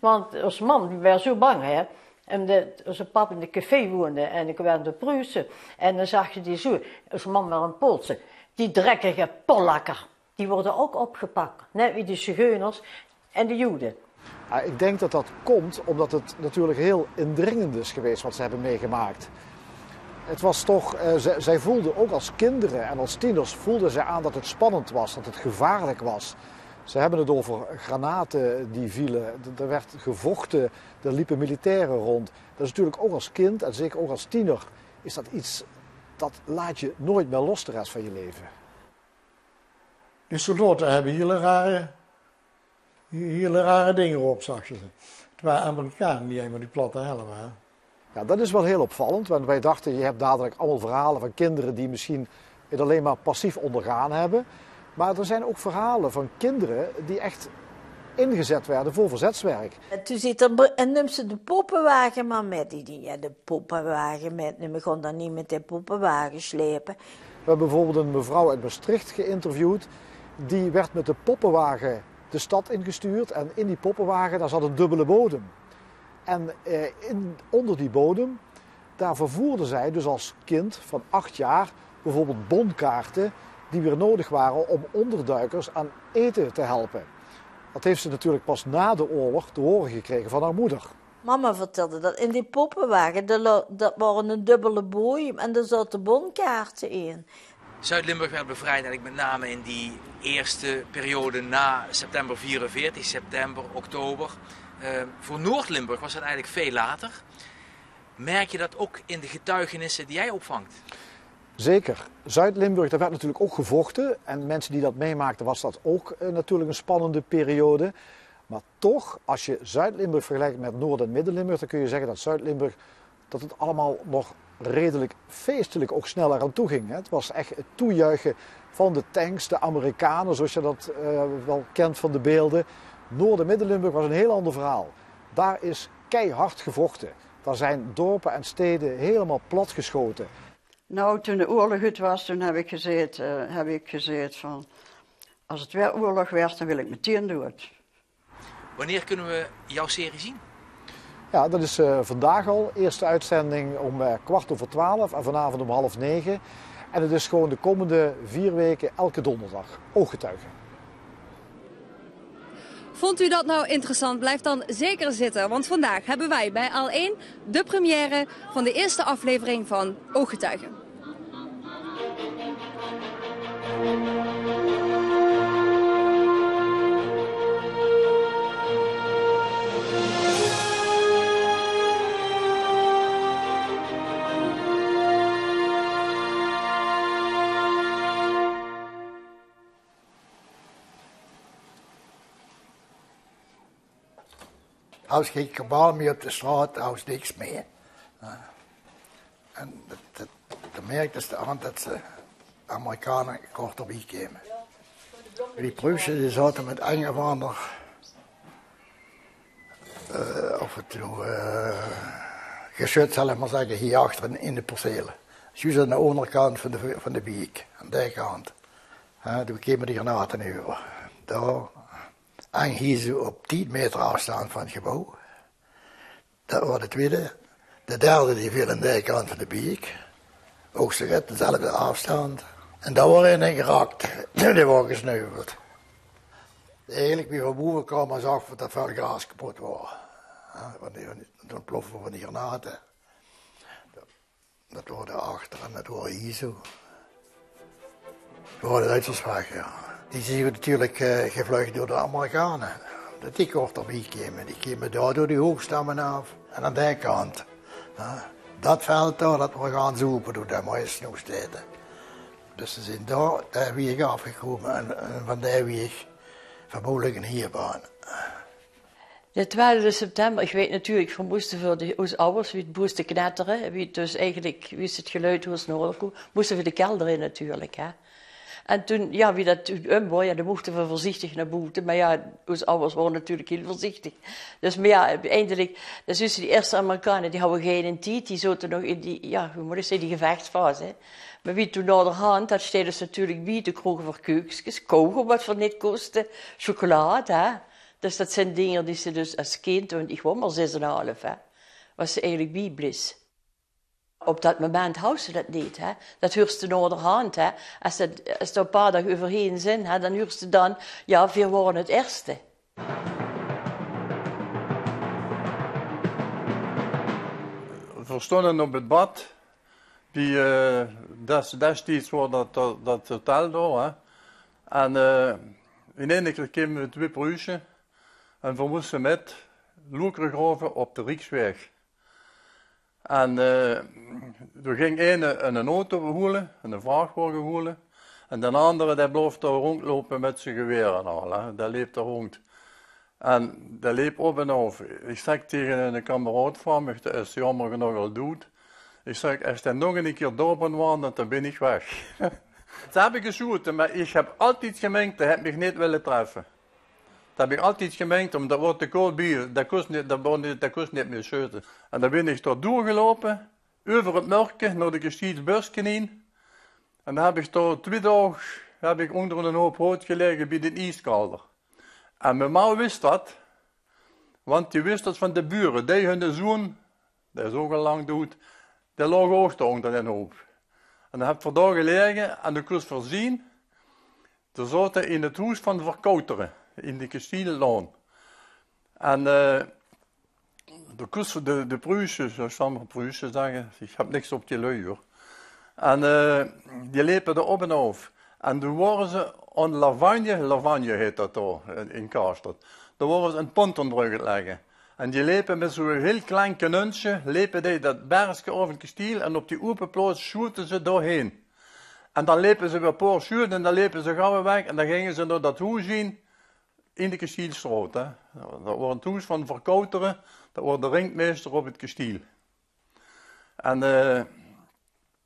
Want als man, die waren zo bang, hè. En als pap in de café woonde en ik werd de Pruisen. En dan zag je die zo, als man wel een Poolse. Die drekkige Polakker, die worden ook opgepakt. Net wie de Zigeuners en de Joden. Ja, ik denk dat dat komt omdat het natuurlijk heel indringend is geweest wat ze hebben meegemaakt. Het was toch, zij voelden ook als kinderen en als tieners voelden zij aan dat het spannend was, dat het gevaarlijk was. Ze hebben het over granaten die vielen, er werd gevochten, er liepen militairen rond. Dat is natuurlijk ook als kind en zeker ook als tiener is dat iets, dat laat je nooit meer los de rest van je leven. De soldaten hebben hele rare dingen op, zag je. Terwijl Amerikanen niet eenmaal die platte helmen. Hè? Ja, dat is wel heel opvallend, want wij dachten je hebt dadelijk allemaal verhalen van kinderen die misschien het alleen maar passief ondergaan hebben. Maar er zijn ook verhalen van kinderen die echt ingezet werden voor verzetswerk. Toen zit er en neemt ze de poppenwagen maar met. De poppenwagen met. En we gaan dan niet met de poppenwagen slepen. We hebben bijvoorbeeld een mevrouw uit Maastricht geïnterviewd. Die werd met de poppenwagen de stad ingestuurd. En in die poppenwagen daar zat een dubbele bodem. En onder die bodem, daar vervoerde zij dus als kind van 8 jaar bijvoorbeeld bonkaarten die weer nodig waren om onderduikers aan eten te helpen. Dat heeft ze natuurlijk pas na de oorlog te horen gekregen van haar moeder. Mama vertelde dat in die poppenwagen, dat waren een dubbele boom en daar zaten bonkaarten in. Zuid-Limburg werd bevrijd eigenlijk met name in die eerste periode na september 44, september, oktober. Voor Noord-Limburg was dat eigenlijk veel later. Merk je dat ook in de getuigenissen die jij opvangt? Zeker. Zuid-Limburg, daar werd natuurlijk ook gevochten. En mensen die dat meemaakten, was dat ook natuurlijk een spannende periode. Maar toch, als je Zuid-Limburg vergelijkt met Noord- en Midden-Limburg, dan kun je zeggen dat Zuid-Limburg, dat het allemaal nog redelijk feestelijk ook sneller aan toe ging. Het was echt het toejuichen van de tanks, de Amerikanen, zoals je dat wel kent van de beelden. Noord- en Midden-Limburg was een heel ander verhaal. Daar is keihard gevochten. Daar zijn dorpen en steden helemaal platgeschoten. Nou, toen de oorlog uit was, toen heb ik gezegd van, als het weer oorlog werd, dan wil ik meteen dood. Wanneer kunnen we jouw serie zien? Ja, dat is vandaag al. Eerste uitzending om 12:15 en vanavond om 20:30. En het is gewoon de komende 4 weken elke donderdag. Ooggetuigen. Vond u dat nou interessant? Blijf dan zeker zitten, want vandaag hebben wij bij Al1 de première van de eerste aflevering van Ooggetuigen. Als geen kabaal meer op de straat, als niks meer. En dat merkte ze aan dat ze Amerikanen kort op hier kwamen. Die Pruisen die zaten met een of ander, of het geschut zal ik maar zeggen, hier achter in de percelen. Juist aan de onderkant van de biek, aan de kant. Toen kwamen die granaten over. Daar. En hier zo op 10 meter afstand van het gebouw. Dat was de tweede. De derde die viel aan de kant van de biek. Ook zo net dezelfde afstand. En daar waren in geraakt. Die waren gesneuveld. Eigenlijk wie van boven kwam en zag dat veel gras kapot was. Want het ontploffen van die granaten. Dat waren daarachter en dat waren hier zo. Dat waren de Duitsers weg, ja. Die zijn natuurlijk gevlucht door de Amerikanen. Dat die kort op hier kwamen. Die kwamen daar door die hoogstammen af. En aan de kant. Dat veld daar, dat we gaan zoeken door de meeste steden. Dus ze zijn daar de weg afgekomen en van die weg vermoedelijk een hierbaan. De 12 september, ik weet natuurlijk, we moesten voor onze ouders, wie het moesten knetteren, wie het dus eigenlijk, wie het geluid was nodig, moesten we de kelder in natuurlijk. Hè. En toen, ja, wie dat toen ja, dan mochten we voorzichtig naar buiten. Maar ja, onze ouders waren natuurlijk heel voorzichtig. Dus, maar ja, eindelijk, dus die eerste Amerikanen, die hadden geen tijd. Die zaten nog in die, ja, hoe moet ik zeggen, die gevechtsfase. Hè. Maar wie toen naderhand, dat steden ze natuurlijk bij, de kroegen voor keukens, kogel wat voor niet kostte, chocolade, hè. Dus dat zijn dingen die ze dus als kind, toen ik was maar 6,5, hè, was ze eigenlijk bijblis. Op dat moment houden ze dat niet, hè. Dat huurt ze naderhand, hè. Als er een paar dagen overheen zijn, hè, dan huurt ze dan, ja, we waren het eerste. We stonden op het bad. Destijds was dat hotel daar. Hè. En in één keer kwamen we 2 Pruisen. En we moesten met Loekergraven op de Rijksweg. En er ging een auto holen, een vrachtwagen holen. En de andere die bleef daar rondlopen met zijn geweer en al. Hè. Dat liep daar rond. En dat liep op en af. Ik zeg tegen een kameraad van me, dat is jammer genoeg al dood. Ik zeg, als hij nog een keer door ben wandelen, dan ben ik weg. Dat heb ik geschoten, maar ik heb altijd gemeend, dat heb ik niet willen treffen. Dat heb ik altijd gemeend, omdat wordt te koud bier, dat kost niet meer schieten. En dan ben ik daar doorgelopen, over het merken, naar de gestiedsbusje in. En dan heb ik daar 2 dagen onder een hoop hout gelegen bij de ijskelder. En mijn ma wist dat, want die wist dat van de buren. Die hun zoon, die is ook al lang dood, die lag ook daar onder een hoop. En dan heb ik voor daar gelegen en ik kon voorzien. Er zaten in het huis van de verkouteren, in de Kastielenlaan. En de Pruisen, ik zal maar Pruisen zeggen, ik heb niks op die lui hoor. En die liepen er op en af. En toen waren ze aan Lavagne heet dat daar, in Kaarstad. Daar waren ze een pontonbrug aan leggen. En die liepen met zo'n heel klein kanunje, liepen die dat bergje over het kasteel en op die open plaats schoten ze doorheen. En dan liepen ze weer een paar schoten en dan liepen ze gauw weg en dan gingen ze naar dat huis in de Kastielstraat. Hè. Dat was het huis van Verkouteren, dat was de ringmeester op het kasteel. En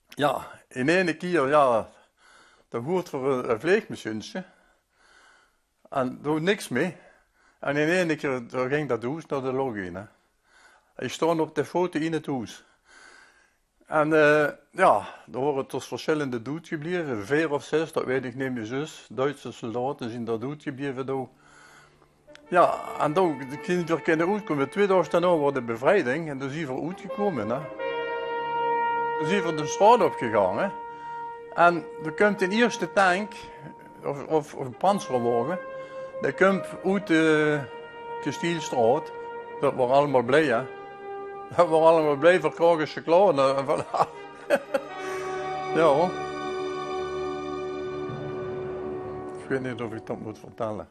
ja, in één keer, ja, dat hoort voor een vleegmachientje. En daar niks mee. En in één keer ging dat huis naar de log in. Hè. Ik stond op de foto in het huis. En ja, er waren dus verschillende dood gebleven, 4 of 6, dat weet ik niet meer zus. Duitse soldaten zijn daar dood gebleven. Daar. Ja, en dan de kinderen kunnen uitkomen. 2 dagen daarna was de bevrijding en toen zijn we uitgekomen. Hè. Toen zijn we de straat opgegaan. Hè. En er komt een eerste tank, of een panzerwagen, die komt uit de Kastielstraat. Dat was allemaal blij, hè. Dat was allemaal blij voor krogen chocolade. Voilà. Ja hoor. Ik weet niet of ik dat moet vertellen.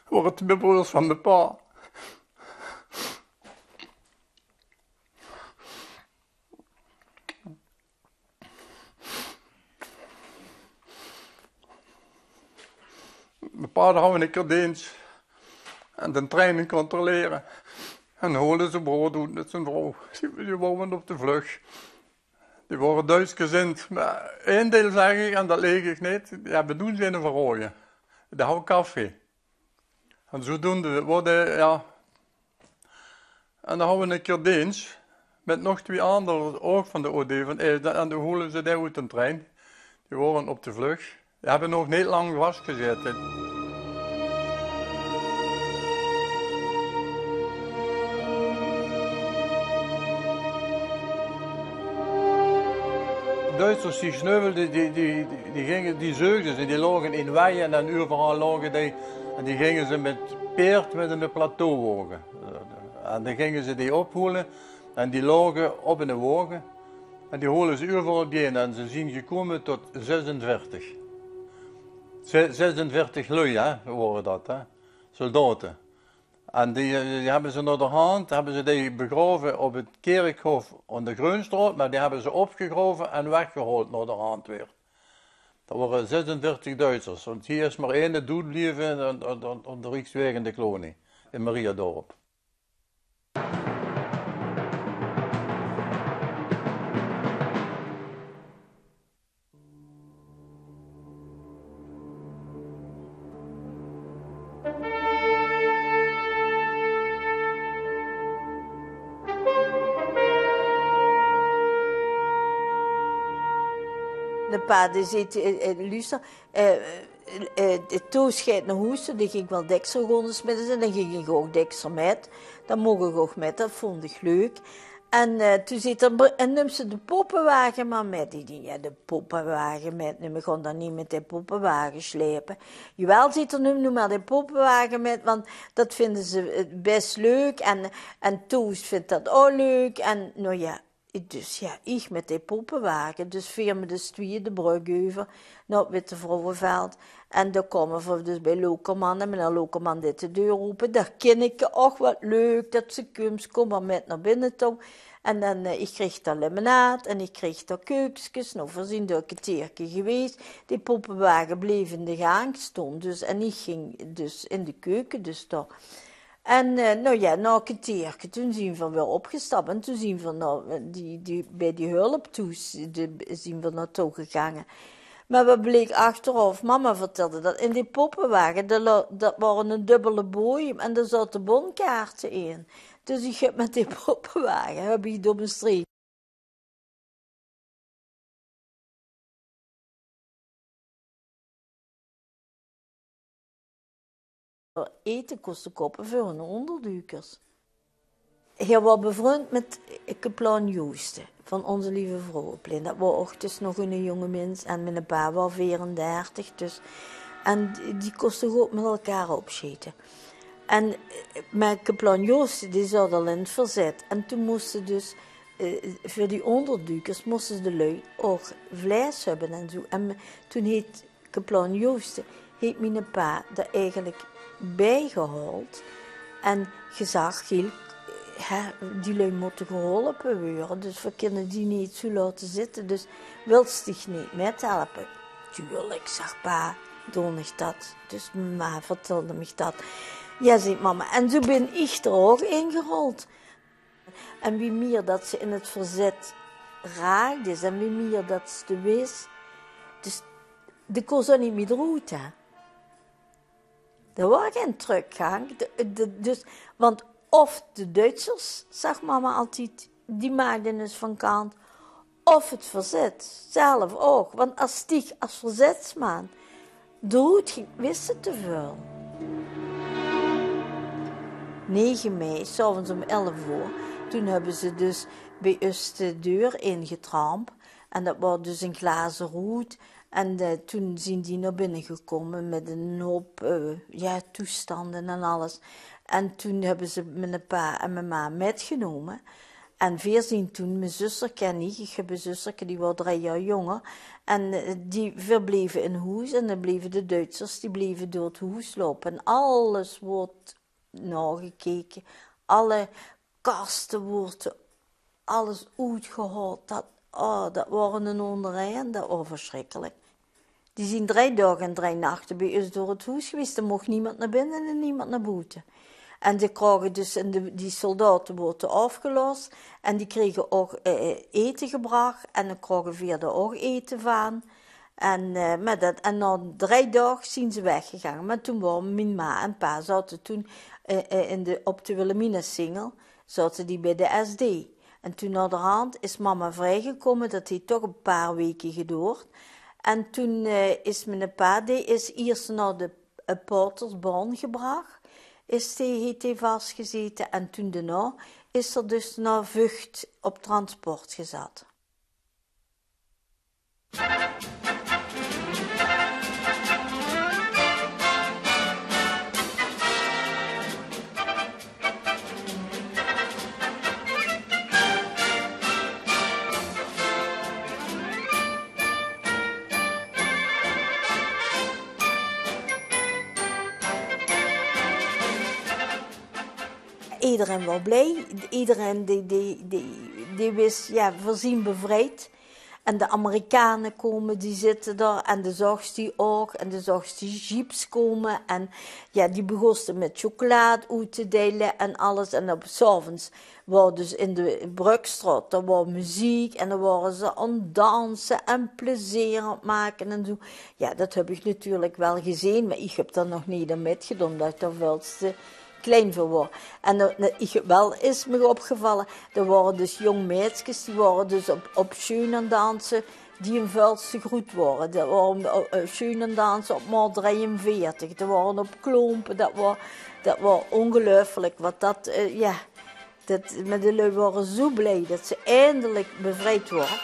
Voor het 2 broers van mijn pa. Mijn pa hadden een keer dienst en de treinen controleren. En holden ze brood uit met zijn vrouw. Die wonen op de vlucht. Die waren Duitsgezind. Maar één deel zeg ik, en dat leeg ik niet, ja, we doen geen verrooien. Die houden koffie. En zodoende worden, ja. En dan hadden we een keer dienst met nog 2 anderen, ook van de OD. En dan holen ze die uit de trein. Die waren op de vlucht. Die hebben nog niet lang vastgezeten. Duitsers die sneuvelden, die zeugden ze, die lagen in weien en overal lagen die. En die gingen ze met peert met een plateauwagen. En dan gingen ze die opholen en die lagen op een wagen. En die holen ze overal bijeen en ze zijn gekomen tot 46. 46 lui, hè, waren dat, hè, soldaten. En die hebben ze naar de hand, hebben ze die begraven op het kerkhof aan de Groenstraat, maar die hebben ze opgegraven en weggehaald naar de hand weer. Dat waren 46 Duitsers, want hier is maar 1 dood gebleven op de Rijksweg in de Kolonie, in Mariadorp. De pa die zit luister. Toen schijnt naar hoesten, die ging wel deksel gewoon smiddags en dan ging ik ook deksel met. Dat mocht ik ook met, dat vond ik leuk. En toen zit er, en nam ze de poppenwagen maar met. Ja, de poppenwagen met, we gaan dan niet met de poppenwagen slepen. Jawel zit er nu maar de poppenwagen met, want dat vinden ze best leuk. En Toos vindt dat ook leuk. En nou ja, dus ja, ik met die poppenwagen. Dus via me de stwie de brug over naar het Witte Vrouwenveld. En dan komen we dus bij Lokerman. En meneer Lokerman dit de deur open. Daar ken ik ook wat leuk. Dat ze kom maar met naar binnen toe. En dan, ik kreeg daar limonade en ik kreeg daar keukens. Nou, voorzien door een keertje geweest. Die poppenwagen bleef in de gang stond. Dus, en ik ging dus in de keuken dus daar. En nou ja, na een keertje, toen zien we weer opgestapt. En toen zien we bij die hulp toe, zien we naartoe gegaan. Maar wat bleek achteraf, mama vertelde dat in die poppenwagen, dat waren een dubbele boom en daar zaten bonkaarten in. Dus ik heb met die poppenwagen, heb ik door mijn streek. Eten kostte koppen voor hun onderduikers. Hij was bevriend met Kaplan Joosten van Onze Lieve Vrouwenplein. Dat was ook dus nog een jonge mens en mijn pa was 34. Dus, en die kosten ook met elkaar opscheten. En met Kaplan Joosten, die zat al in het verzet. En toen moesten dus, voor die onderduikers, moesten de lui ook vlees hebben en zo. En toen heet Kaplan Joosten, heeft mijn pa daar eigenlijk bijgehaald. En gezegd, Giel, die lui moeten geholpen worden, dus we kunnen die niet zo laten zitten. Dus wilst dich niet methelpen? Tuurlijk, zegt pa, doe ik dat. Dus ma vertelde me dat. Ja, zei mama. En zo ben ik er ook ingerold. En wie meer dat ze in het verzet raakte is en wie meer dat ze wist. Dus de kon zo niet meer eruit, hè. Er was geen teruggang. Dus, want of de Duitsers, zegt mama altijd, die maakten dus van kant. Of het verzet, zelf ook. Want als die als verzetsman eruit ging, wist ze te veel. 9 mei, s'avonds om 11 uur, toen hebben ze dus bij ons de deur ingetrampt. En dat was dus een glazen roet. En toen zijn die naar binnen gekomen met een hoop toestanden en alles. En toen hebben ze mijn pa en mijn ma metgenomen. En 14 toen, mijn zuster ken ik heb een zuster, die was 3 jaar jonger. En die verbleven in huis en dan bleven de Duitsers, die bleven door het huis lopen. En alles wordt nagekeken, alle kasten worden, alles uitgehaald. Dat waren een onderrij, dat was verschrikkelijk. Die zijn 3 dagen en 3 nachten bij ons door het huis geweest. Er mocht niemand naar binnen en niemand naar buiten. En die kregen dus, die soldaten worden afgelost. En die kregen ook eten gebracht. En dan kregen verder ook eten van. En na 3 dagen zijn ze weggegaan. Maar toen waren mijn ma en pa zaten toen op de Wilhelmina-singel. Zaten die bij de SD. En toen naderhand is mama vrijgekomen. Dat heeft toch een paar weken geduurd. En toen is mijn pa, die is eerst naar de Portersbaan gebracht. Heeft hij vastgezeten. En toen daarna is er dus naar Vught op transport gezet. Iedereen was blij. Iedereen die wist, ja, voorzien bevrijd. En de Amerikanen komen, die zitten daar. En de zag die ook. En de zag die jeeps komen. En ja, die begonnen met chocolade uit te delen en alles. En op 's avonds was dus in de Brugstraat, daar was muziek. En dan waren ze aan het dansen en plezier aan het maken en zo. Ja, dat heb ik natuurlijk wel gezien. Maar ik heb dat nog niet aan metgedaan, omdat ik daar veel te klein voor was. En wel is me opgevallen, er waren dus jong meisjes, die waren dus op schoen aan dansen, die een vuilste groet waren. Dat waren Schoenendans op maart 43. Dat waren op Klompen. Dat was ongelooflijk. Wat dat, met de lui waren zo blij dat ze eindelijk bevrijd waren.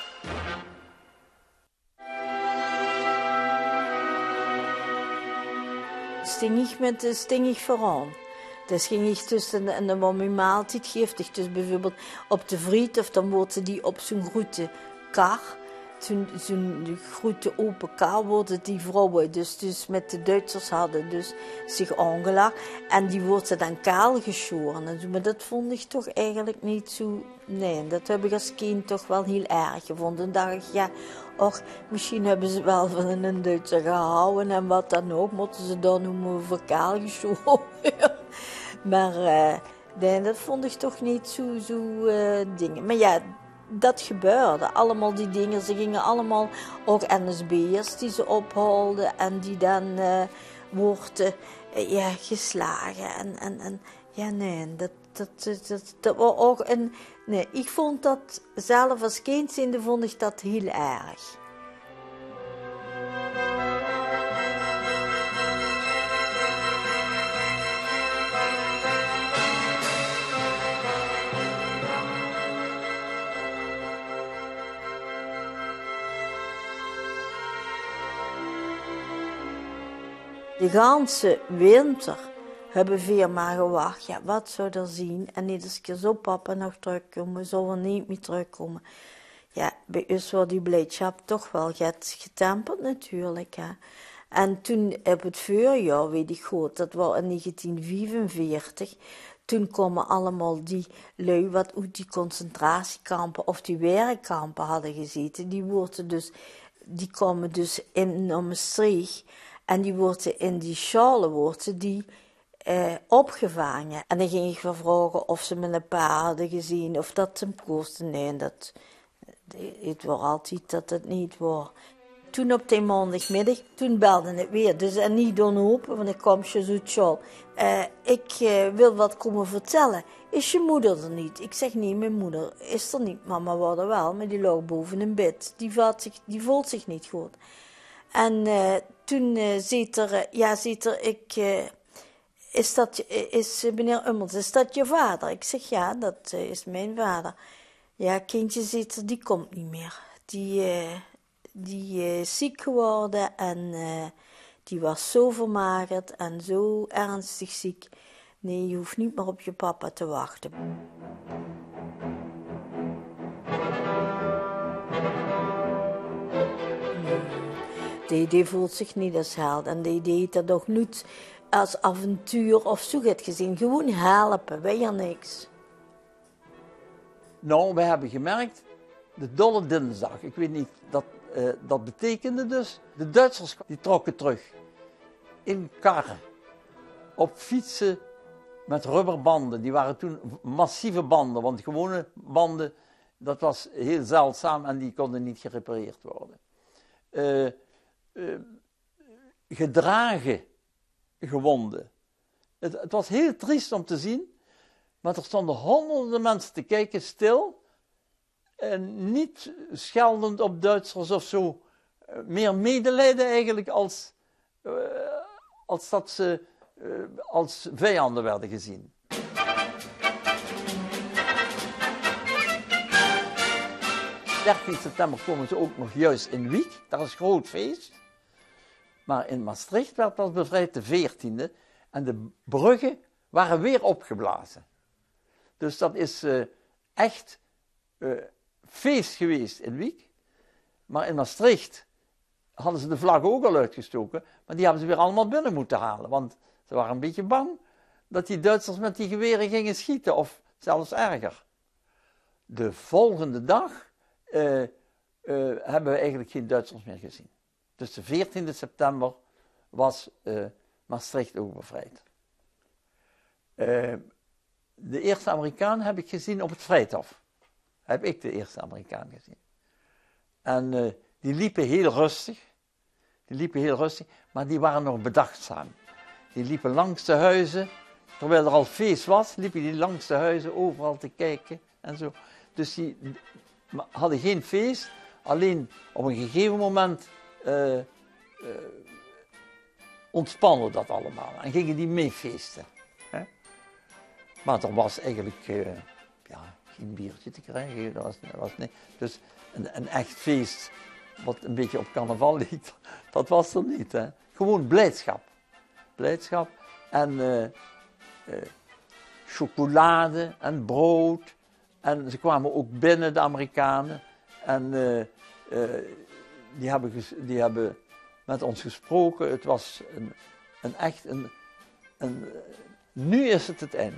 Stingig vooraan. Dus ging ik tussen en dan mijn maaltijd geeft. Dus bijvoorbeeld op de vriet of dan worden die op zo'n grote kar. Zo'n grote open kar worden die vrouwen dus met de Duitsers hadden dus zich aangelachen. En die worden dan kaal geschoren. En zo. Maar dat vond ik toch eigenlijk niet zo... Nee, dat heb ik als kind toch wel heel erg gevonden. Dan dacht ik, ja, och, misschien hebben ze wel van een Duitser gehouden en wat dan ook. Moeten ze dan noemen voor kaal geschoren. Maar nee, dat vond ik toch niet zo dingen. Maar ja, dat gebeurde. Allemaal die dingen. Ze gingen allemaal, ook NSB'ers die ze ophaalden en die dan worden geslagen. En ja, nee, dat was ook een... Nee, ik vond dat zelf als kind zijnde vond ik dat heel erg. De ganse winter hebben we maar gewacht. Ja, wat zou er zien? En iedere keer zo papa nog terugkomen, zou er niet meer terugkomen. Ja, bij ons wordt die blijdschap toch wel getemperd natuurlijk. Hè. En toen op het voorjaar, weet ik goed, dat was in 1945... Toen kwamen allemaal die lui wat uit die concentratiekampen of die werkkampen hadden gezeten. Die kwamen dus naar Maastricht. En die worden in die schalen opgevangen. En dan ging ik wel vragen of ze met een paar hadden gezien of dat ze hem kosten. Nee, het was altijd dat het niet was. Toen op die maandagmiddag, toen belde het weer. Dus en niet doen open, want ik kwam zo uit school. Ik wil wat komen vertellen. Is je moeder er niet? Ik zeg nee, mijn moeder is er niet. Mama was er wel, maar die lag boven in bed. Die voelt zich niet goed. En toen is meneer Ummels, is dat je vader? Ik zeg ja, dat is mijn vader. Ja, kindje, ziet er, die komt niet meer. Die is ziek geworden en die was zo vermagerd en zo ernstig ziek. Nee, je hoeft niet meer op je papa te wachten. Die voelt zich niet als held en die deed dat ook niet als avontuur of zo het gezien. Gewoon helpen, wij er niks. Nou, we hebben gemerkt, de dolle dinsdag, ik weet niet, dat betekende dus, de Duitsers die trokken terug in karren, op fietsen met rubberbanden. Die waren toen massieve banden, want gewone banden, dat was heel zeldzaam en die konden niet gerepareerd worden. Gedragen gewonden. Het was heel triest om te zien, maar er stonden honderden mensen te kijken stil en niet scheldend op Duitsers of zo. Meer medelijden eigenlijk als dat ze als vijanden werden gezien. Op 13 september komen ze ook nog juist in Wiek, dat is groot feest. Maar in Maastricht werd pas bevrijd de 14e en de bruggen waren weer opgeblazen. Dus dat is echt feest geweest in Wiek. Maar in Maastricht hadden ze de vlag ook al uitgestoken, maar die hebben ze weer allemaal binnen moeten halen. Want ze waren een beetje bang dat die Duitsers met die geweren gingen schieten, of zelfs erger. De volgende dag hebben we eigenlijk geen Duitsers meer gezien. Dus de 14e september was Maastricht ook bevrijd. De eerste Amerikaan heb ik gezien op het Vrijthof. Heb ik de eerste Amerikaan gezien. En die liepen heel rustig, maar die waren nog bedachtzaam. Die liepen langs de huizen, terwijl er al feest was, liepen die langs de huizen overal te kijken en zo. Dus die hadden geen feest, Alleen op een gegeven moment ontspannen dat allemaal en gingen die meefeesten. Maar er was eigenlijk geen biertje te krijgen. Dat was niet. Dus een echt feest wat een beetje op carnaval liet, dat was er niet. Hè. Gewoon blijdschap. Blijdschap en chocolade en brood. En ze kwamen ook binnen, de Amerikanen. En die hebben met ons gesproken. Het was echt een nu is het einde.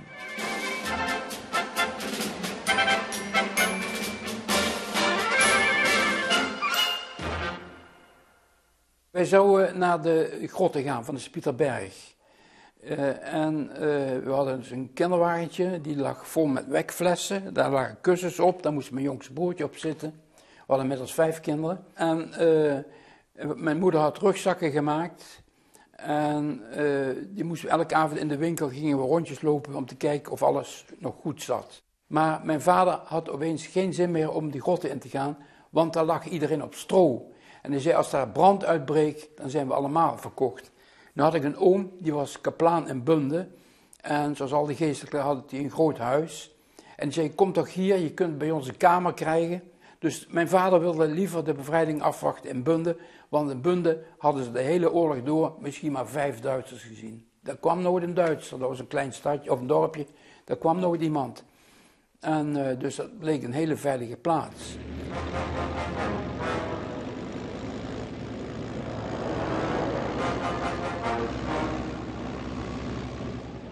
Wij zouden naar de grotten gaan van de Spieterberg. We hadden dus een kinderwagentje, die lag vol met wekflessen. Daar lagen kussens op, daar moest mijn jongste broertje op zitten. We hadden inmiddels 5 kinderen. En mijn moeder had rugzakken gemaakt. En die moesten elke avond in de winkel, gingen we rondjes lopen om te kijken of alles nog goed zat. Maar mijn vader had opeens geen zin meer om die grotten in te gaan, want daar lag iedereen op stro. En hij zei, als daar brand uitbreekt, dan zijn we allemaal verkocht. Nu had ik een oom, die was kaplaan in Bunde. En zoals al die geestelijken had hij een groot huis. En die zei, kom toch hier, je kunt bij ons een kamer krijgen. Dus mijn vader wilde liever de bevrijding afwachten in Bunde. Want in Bunde hadden ze de hele oorlog door misschien maar 5 Duitsers gezien. Daar kwam nooit een Duitser, dat was een klein stadje of een dorpje. Daar kwam nooit iemand. En dus dat bleek een hele veilige plaats.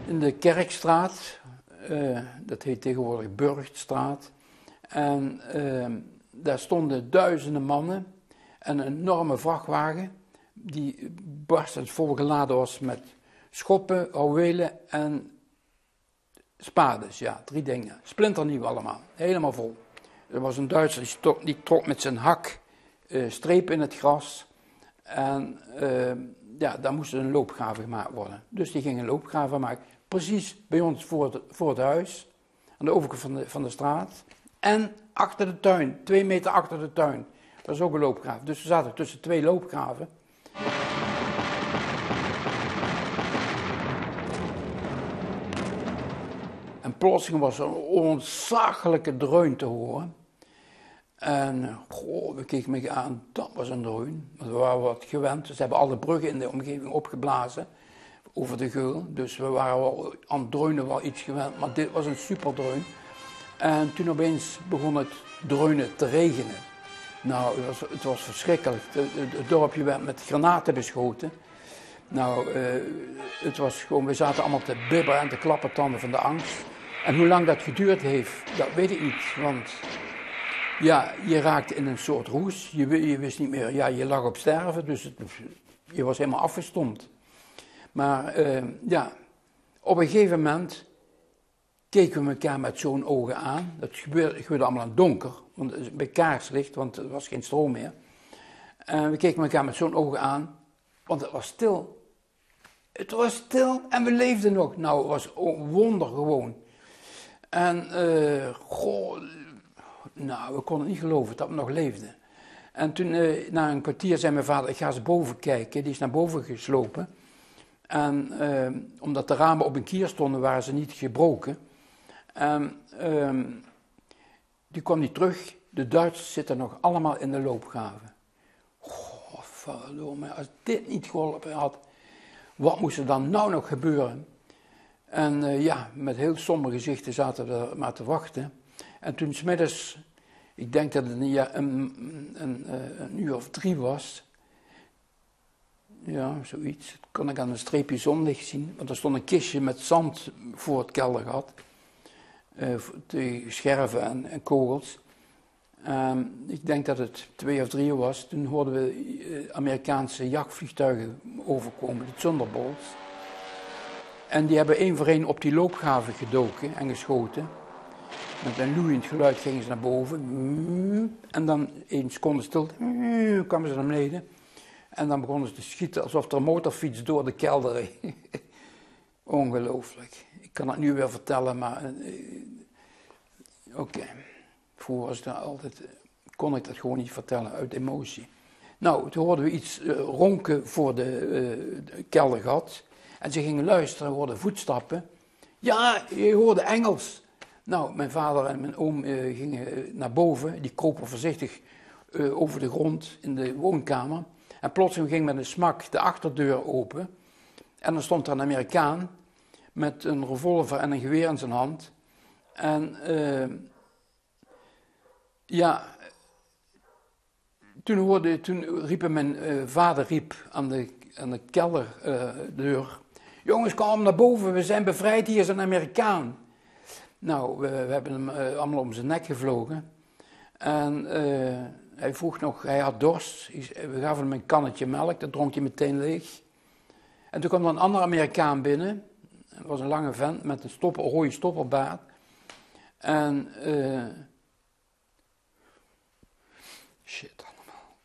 In de Kerkstraat, dat heet tegenwoordig Burgtstraat, en daar stonden duizenden mannen en een enorme vrachtwagen die barstens volgeladen was met schoppen, houwelen en spades, ja, 3 dingen. Splinternieuw allemaal, helemaal vol. Er was een Duitser die trok met zijn hak strepen in het gras en daar moest een loopgraven gemaakt worden. Dus die gingen een loopgraven maken. Precies bij ons voor het huis, aan de overkant van de straat. En achter de tuin, 2 meter achter de tuin. Dat is ook een loopgraaf. Dus we zaten tussen 2 loopgraven. En plotseling was er een ontzaglijke dreun te horen. En we keken elkaar aan, dat was een dreun. We waren wat gewend. Ze hebben alle bruggen in de omgeving opgeblazen. Over de Geul, dus we waren wel aan het dreunen wel iets gewend, maar dit was een superdreun. En toen opeens begon het dreunen te regenen. Nou, het was verschrikkelijk. Het dorpje werd met granaten beschoten. Nou, het was gewoon, we zaten allemaal te bibberen en te klappertanden van de angst. En hoe lang dat geduurd heeft, dat weet ik niet, want ja, je raakte in een soort roes. Je wist niet meer, ja, je lag op sterven, dus je was helemaal afgestompt. Maar op een gegeven moment keken we elkaar met zo'n ogen aan. Dat gebeurde allemaal in het donker, bij kaarslicht, want er was geen stroom meer. En we keken elkaar met zo'n ogen aan, want het was stil. Het was stil en we leefden nog. Nou, het was een wonder gewoon. En we konden niet geloven dat we nog leefden. En toen, na een kwartier, zei mijn vader, ik ga eens boven kijken. Die is naar boven geslopen. En omdat de ramen op een kier stonden, waren ze niet gebroken. Die kwam niet terug. De Duitsers zitten nog allemaal in de loopgraven. Godverdomme, als dit niet geholpen had, wat moest er dan nou nog gebeuren? En met heel somber gezichten zaten we er maar te wachten. En toen 's middags, ik denk dat het een uur of 3 was. Ja, zoiets. Dat kon ik aan een streepje zonlicht zien. Want er stond een kistje met zand voor het keldergat. Tegen scherven en kogels. Ik denk dat het 2 of 3 was. Toen hoorden we Amerikaanse jachtvliegtuigen overkomen, de Thunderbolts. En die hebben 1 voor 1 op die loopgraven gedoken en geschoten. Met een loeiend geluid gingen ze naar boven. En dan 1 seconde stilte, kwamen ze naar beneden. En dan begonnen ze te schieten alsof er een motorfiets door de kelder reed. Ongelooflijk. Ik kan het nu weer vertellen, maar oké. Vroeger was het altijd kon ik dat gewoon niet vertellen uit emotie. Nou, toen hoorden we iets ronken voor de keldergat. En ze gingen luisteren, we hoorden voetstappen. Ja, je hoorde Engels. Nou, mijn vader en mijn oom gingen naar boven. Die kropen voorzichtig over de grond in de woonkamer. En plotseling ging met een smak de achterdeur open. En dan stond er een Amerikaan met een revolver en een geweer in zijn hand. En ja, toen riep mijn vader aan de kelderdeur. Jongens, kom naar boven, we zijn bevrijd, hier is een Amerikaan. Nou, we hebben hem allemaal om zijn nek gevlogen. En hij vroeg nog, hij had dorst. We gaven hem een kannetje melk, dat dronk hij meteen leeg. En toen kwam er een andere Amerikaan binnen. Dat was een lange vent met een rode stopperbaard. En shit allemaal.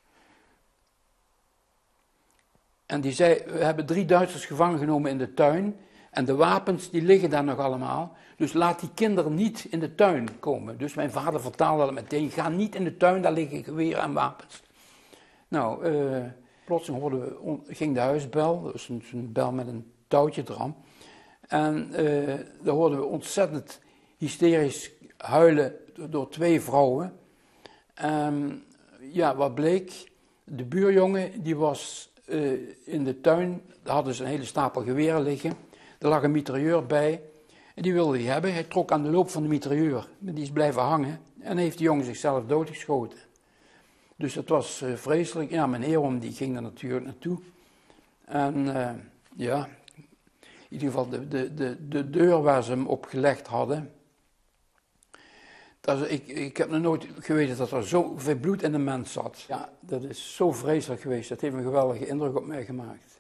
En die zei, we hebben 3 Duitsers gevangen genomen in de tuin. En de wapens die liggen daar nog allemaal. Dus laat die kinderen niet in de tuin komen. Dus mijn vader vertaalde dat meteen. Ga niet in de tuin, daar liggen geweren en wapens. Nou, plotseling ging de huisbel. Dat was een bel met een touwtje eraan. En daar hoorden we ontzettend hysterisch huilen door 2 vrouwen. Ja, wat bleek? De buurjongen die was in de tuin. Daar hadden ze een hele stapel geweren liggen. Er lag een mitrailleur bij. En die wilde hij hebben. Hij trok aan de loop van de mitrailleur. Die is blijven hangen. En heeft de jongen zichzelf doodgeschoten. Dus dat was vreselijk. Ja, mijn heerom die ging er natuurlijk naartoe. En ja, in ieder geval de deur waar ze hem op gelegd hadden. Ik heb nog nooit geweten dat er zoveel bloed in de mens zat. Ja, dat is zo vreselijk geweest. Dat heeft een geweldige indruk op mij gemaakt.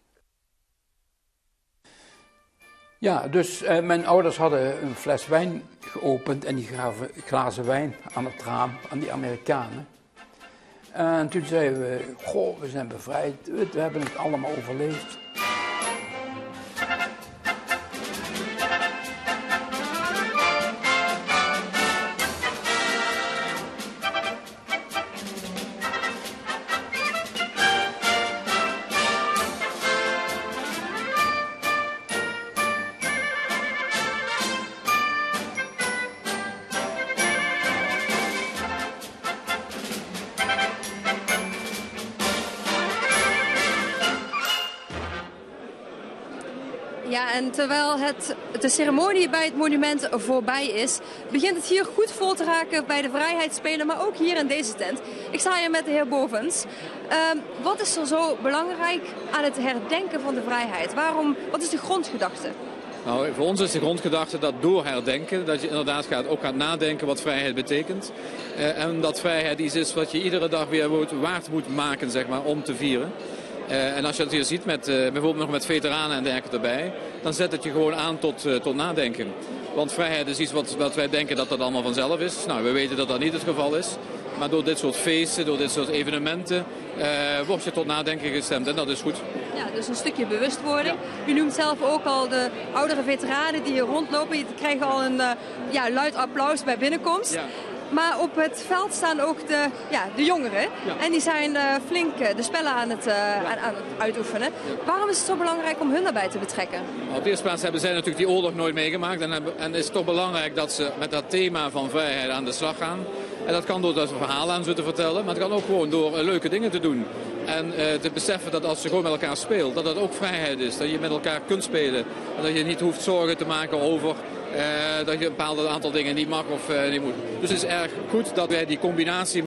Ja, dus mijn ouders hadden een fles wijn geopend en die gaven glazen wijn aan het raam, aan die Amerikanen. En toen zeiden we, goh, we zijn bevrijd, we hebben het allemaal overleefd. Ja, en terwijl de ceremonie bij het monument voorbij is, begint het hier goed vol te raken bij de Vrijheidsspelen, maar ook hier in deze tent. Ik sta hier met de heer Bovens. Wat is er zo belangrijk aan het herdenken van de vrijheid? Wat is de grondgedachte? Nou, voor ons is de grondgedachte dat door herdenken, dat je inderdaad ook gaat nadenken wat vrijheid betekent. En dat vrijheid iets is wat je iedere dag weer waard moet maken, zeg maar, om te vieren. En als je het hier ziet, bijvoorbeeld nog met veteranen en dergelijke erbij, dan zet het je gewoon aan tot nadenken. Want vrijheid is iets wat wij denken dat dat allemaal vanzelf is. Nou, we weten dat dat niet het geval is. Maar door dit soort feesten, door dit soort evenementen, word je tot nadenken gestemd en dat is goed. Ja, dus een stukje bewustwording. Ja. U noemt zelf ook al de oudere veteranen die hier rondlopen. Die krijgen al een luid applaus bij binnenkomst. Ja. Maar op het veld staan ook de jongeren. Ja. En die zijn flink de spellen aan het uitoefenen. Ja. Waarom is het zo belangrijk om hun daarbij te betrekken? Op de eerste plaats hebben zij natuurlijk die oorlog nooit meegemaakt. En is het toch belangrijk dat ze met dat thema van vrijheid aan de slag gaan. En dat kan door dat verhaal aan ze te vertellen. Maar het kan ook gewoon door leuke dingen te doen. En te beseffen dat als je gewoon met elkaar speelt, dat dat ook vrijheid is. Dat je met elkaar kunt spelen. En dat je niet hoeft zorgen te maken over dat je een bepaald aantal dingen niet mag of niet moet. Dus het is erg goed dat wij die combinatie